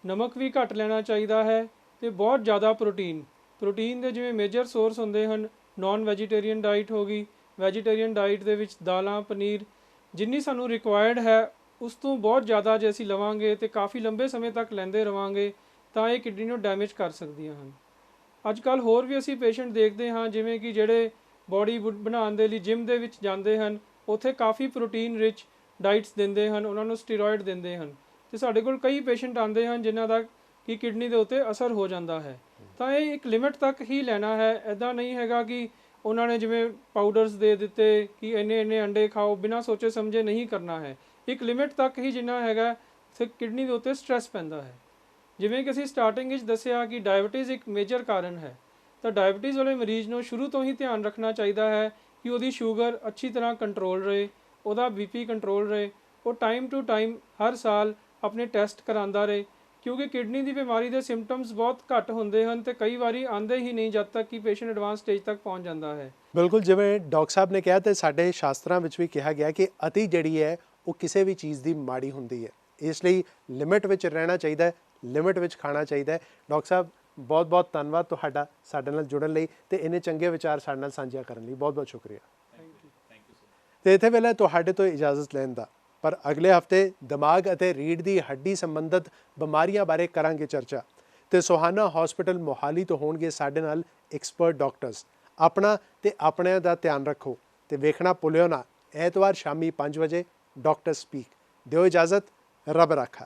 [SPEAKER 3] ਨਮਕ ਵੀ ਘੱਟ ਲੈਣਾ ਚਾਹੀਦਾ ਹੈ ਤੇ ਬਹੁਤ ਜ਼ਿਆਦਾ ਪ੍ਰੋਟੀਨ ਦੇ ਜਿਵੇਂ ਮੇਜਰ ਸੋਰਸ ਹੁੰਦੇ ਹਨ, ਨਾਨ ਵੈਜੀਟੇਰੀਅਨ ਡਾਈਟ ਹੋ ਗਈ, ਵੈਜੀਟੇਰੀਅਨ ਡਾਈਟ ਦੇ ਵਿੱਚ ਦਾਲਾਂ, ਪਨੀਰ, ਜਿੰਨੀ ਸਾਨੂੰ ਰਿਕੁਆਇਰਡ ਹੈ ਉਸ ਤੋਂ ਬਹੁਤ ਜ਼ਿਆਦਾ ਜੇ ਅਸੀਂ ਲਵਾਂਗੇ ਤੇ ਕਾਫੀ ਲੰਬੇ ਸਮੇਂ ਤੱਕ ਲੈਂਦੇ ਰਵਾਂਗੇ ਤਾਂ ਇਹ ਕਿਡਨੀ ਨੂੰ ਡੈਮੇਜ ਕਰ ਸਕਦੀਆਂ ਹਨ। ਅੱਜ ਕੱਲ੍ਹ ਹੋਰ ਵੀ ਅਸੀਂ ਪੇਸ਼ੈਂਟ ਦੇਖਦੇ ਹਾਂ ਜਿਵੇਂ ਕਿ ਜਿਹੜੇ ਬੋਡੀ ਬਣਾਉਣ ਦੇ ਲਈ ਜਿਮ ਦੇ ਵਿੱਚ ਜਾਂਦੇ ਹਨ, ਉੱਥੇ ਕਾਫੀ ਪ੍ਰੋਟੀਨ ਰਿਚ ਡਾਈਟਸ ਦਿੰਦੇ ਹਨ, ਉਹਨਾਂ ਨੂੰ ਸਟੀਰੋਇਡ ਦਿੰਦੇ ਹਨ ਤੇ ਸਾਡੇ ਕੋਲ ਕਈ ਪੇਸ਼ੈਂਟ ਆਉਂਦੇ ਹਨ ਜਿਨ੍ਹਾਂ ਦਾ ਕਿ ਕਿਡਨੀ ਦੇ ਉੱਤੇ ਅਸਰ ਹੋ ਜਾਂਦਾ ਹੈ। ਤਾਂ ਇਹ ਇੱਕ ਲਿਮਿਟ ਤੱਕ ਹੀ ਲੈਣਾ ਹੈ। ਇੱਦਾਂ ਨਹੀਂ ਹੈਗਾ ਕਿ ਉਹਨਾਂ ਨੇ ਜਿਵੇਂ ਪਾਊਡਰਸ ਦੇ ਦਿੱਤੇ ਕਿ ਇੰਨੇ ਅੰਡੇ ਖਾਓ, ਬਿਨਾਂ ਸੋਚੇ ਸਮਝੇ ਨਹੀਂ ਕਰਨਾ ਹੈ। ਇੱਕ ਲਿਮਿਟ ਤੱਕ ਹੀ ਜਿੰਨਾ ਹੈਗਾ ਤੇ ਕਿਡਨੀ ਦੇ ਉੱਤੇ ਸਟ੍ਰੈਸ ਪੈਂਦਾ ਹੈ। ਜਿਵੇਂ ਕਿ ਅਸੀਂ ਸਟਾਰਟਿੰਗ ਵਿੱਚ ਦੱਸਿਆ ਕਿ ਡਾਇਬਟੀਜ਼ ਇੱਕ ਮੇਜਰ ਕਾਰਨ ਹੈ, ਤਾਂ ਡਾਇਬਟੀਜ਼ ਵਾਲੇ ਮਰੀਜ਼ ਨੂੰ ਸ਼ੁਰੂ ਤੋਂ ਹੀ ਧਿਆਨ ਰੱਖਣਾ ਚਾਹੀਦਾ ਹੈ ਕਿ ਉਹਦੀ ਸ਼ੂਗਰ ਅੱਛੀ ਤਰ੍ਹਾਂ ਕੰਟਰੋਲ ਰਹੇ, ਉਹਦਾ BP ਕੰਟਰੋਲ ਰਹੇ, ਉਹ ਟਾਈਮ ਟੂ ਟਾਈਮ ਹਰ ਸਾਲ ਆਪਣੇ ਟੈਸਟ ਕਰਾਉਂਦਾ ਰਹੇ, ਕਿਉਂਕਿ ਕਿਡਨੀ ਦੀ ਬਿਮਾਰੀ ਦੇ ਸਿੰਪਟਮਸ ਬਹੁਤ ਘੱਟ ਹੁੰਦੇ ਹਨ ਤੇ ਕਈ ਵਾਰੀ ਆਉਂਦੇ ਹੀ ਨਹੀਂ ਜਦ ਤੱਕ ਕਿ ਪੇਸ਼ੈਂਟ ਐਡਵਾਂਸ ਸਟੇਜ ਤੱਕ ਪਹੁੰਚ ਜਾਂਦਾ ਹੈ।
[SPEAKER 1] ਬਿਲਕੁਲ, ਜਿਵੇਂ ਡਾਕਟਰ ਸਾਹਿਬ ਨੇ ਕਿਹਾ ਤੇ ਸਾਡੇ ਸ਼ਾਸਤਰਾਂ ਵਿੱਚ ਵੀ ਕਿਹਾ ਗਿਆ ਕਿ ਅਤੀ ਜਿਹੜੀ ਹੈ ਉਹ ਕਿਸੇ ਵੀ ਚੀਜ਼ ਦੀ ਮਾੜੀ ਹੁੰਦੀ ਹੈ, ਇਸ ਲਈ ਲਿਮਿਟ ਵਿੱਚ ਰਹਿਣਾ ਚਾਹੀਦਾ ਹੈ, ਲਿਮਿਟ ਵਿੱਚ ਖਾਣਾ ਚਾਹੀਦਾ ਹੈ। ਡਾਕਟਰ ਸਾਹਿਬ ਬਹੁਤ ਬਹੁਤ ਧੰਨਵਾਦ ਤੁਹਾਡਾ ਸਾਡੇ ਨਾਲ ਜੁੜਨ ਲਈ ਤੇ ਇੰਨੇ ਚੰਗੇ ਵਿਚਾਰ ਸਾਡੇ ਨਾਲ ਸਾਂਝਾ ਕਰਨ ਲਈ। ਬਹੁਤ ਬਹੁਤ ਸ਼ੁਕਰੀਆ। ਤੇ ਇੱਥੇ ਵੇਲੇ ਤੁਹਾਡੇ ਤੋਂ ਇਜਾਜ਼ਤ ਲੈਣ ਦਾ, ਪਰ ਅਗਲੇ ਹਫਤੇ ਦਿਮਾਗ ਅਤੇ ਰੀੜ੍ਹ ਦੀ ਹੱਡੀ ਸੰਬੰਧਿਤ ਬਿਮਾਰੀਆਂ ਬਾਰੇ ਕਰਾਂਗੇ ਚਰਚਾ ਤੇ ਸੋਹਾਣਾ ਹਸਪੀਟਲ ਮੋਹਾਲੀ ਤੋਂ ਹੋਣਗੇ ਸਾਡੇ ਨਾਲ ਐਕਸਪਰਟ ਡਾਕਟਰਸ। ਆਪਣਾ ਤੇ ਆਪਣਿਆਂ ਦਾ ਧਿਆਨ ਰੱਖੋ ਤੇ ਵੇਖਣਾ ਭੁੱਲਿਓ ਨਾ ਐਤਵਾਰ ਸ਼ਾਮੀ 5 ਵਜੇ ਡਾਕਟਰ ਸਪੀਕ। ਦਿਓ ਇਜਾਜ਼ਤ, ਰੱਬ ਰਾਖਾ।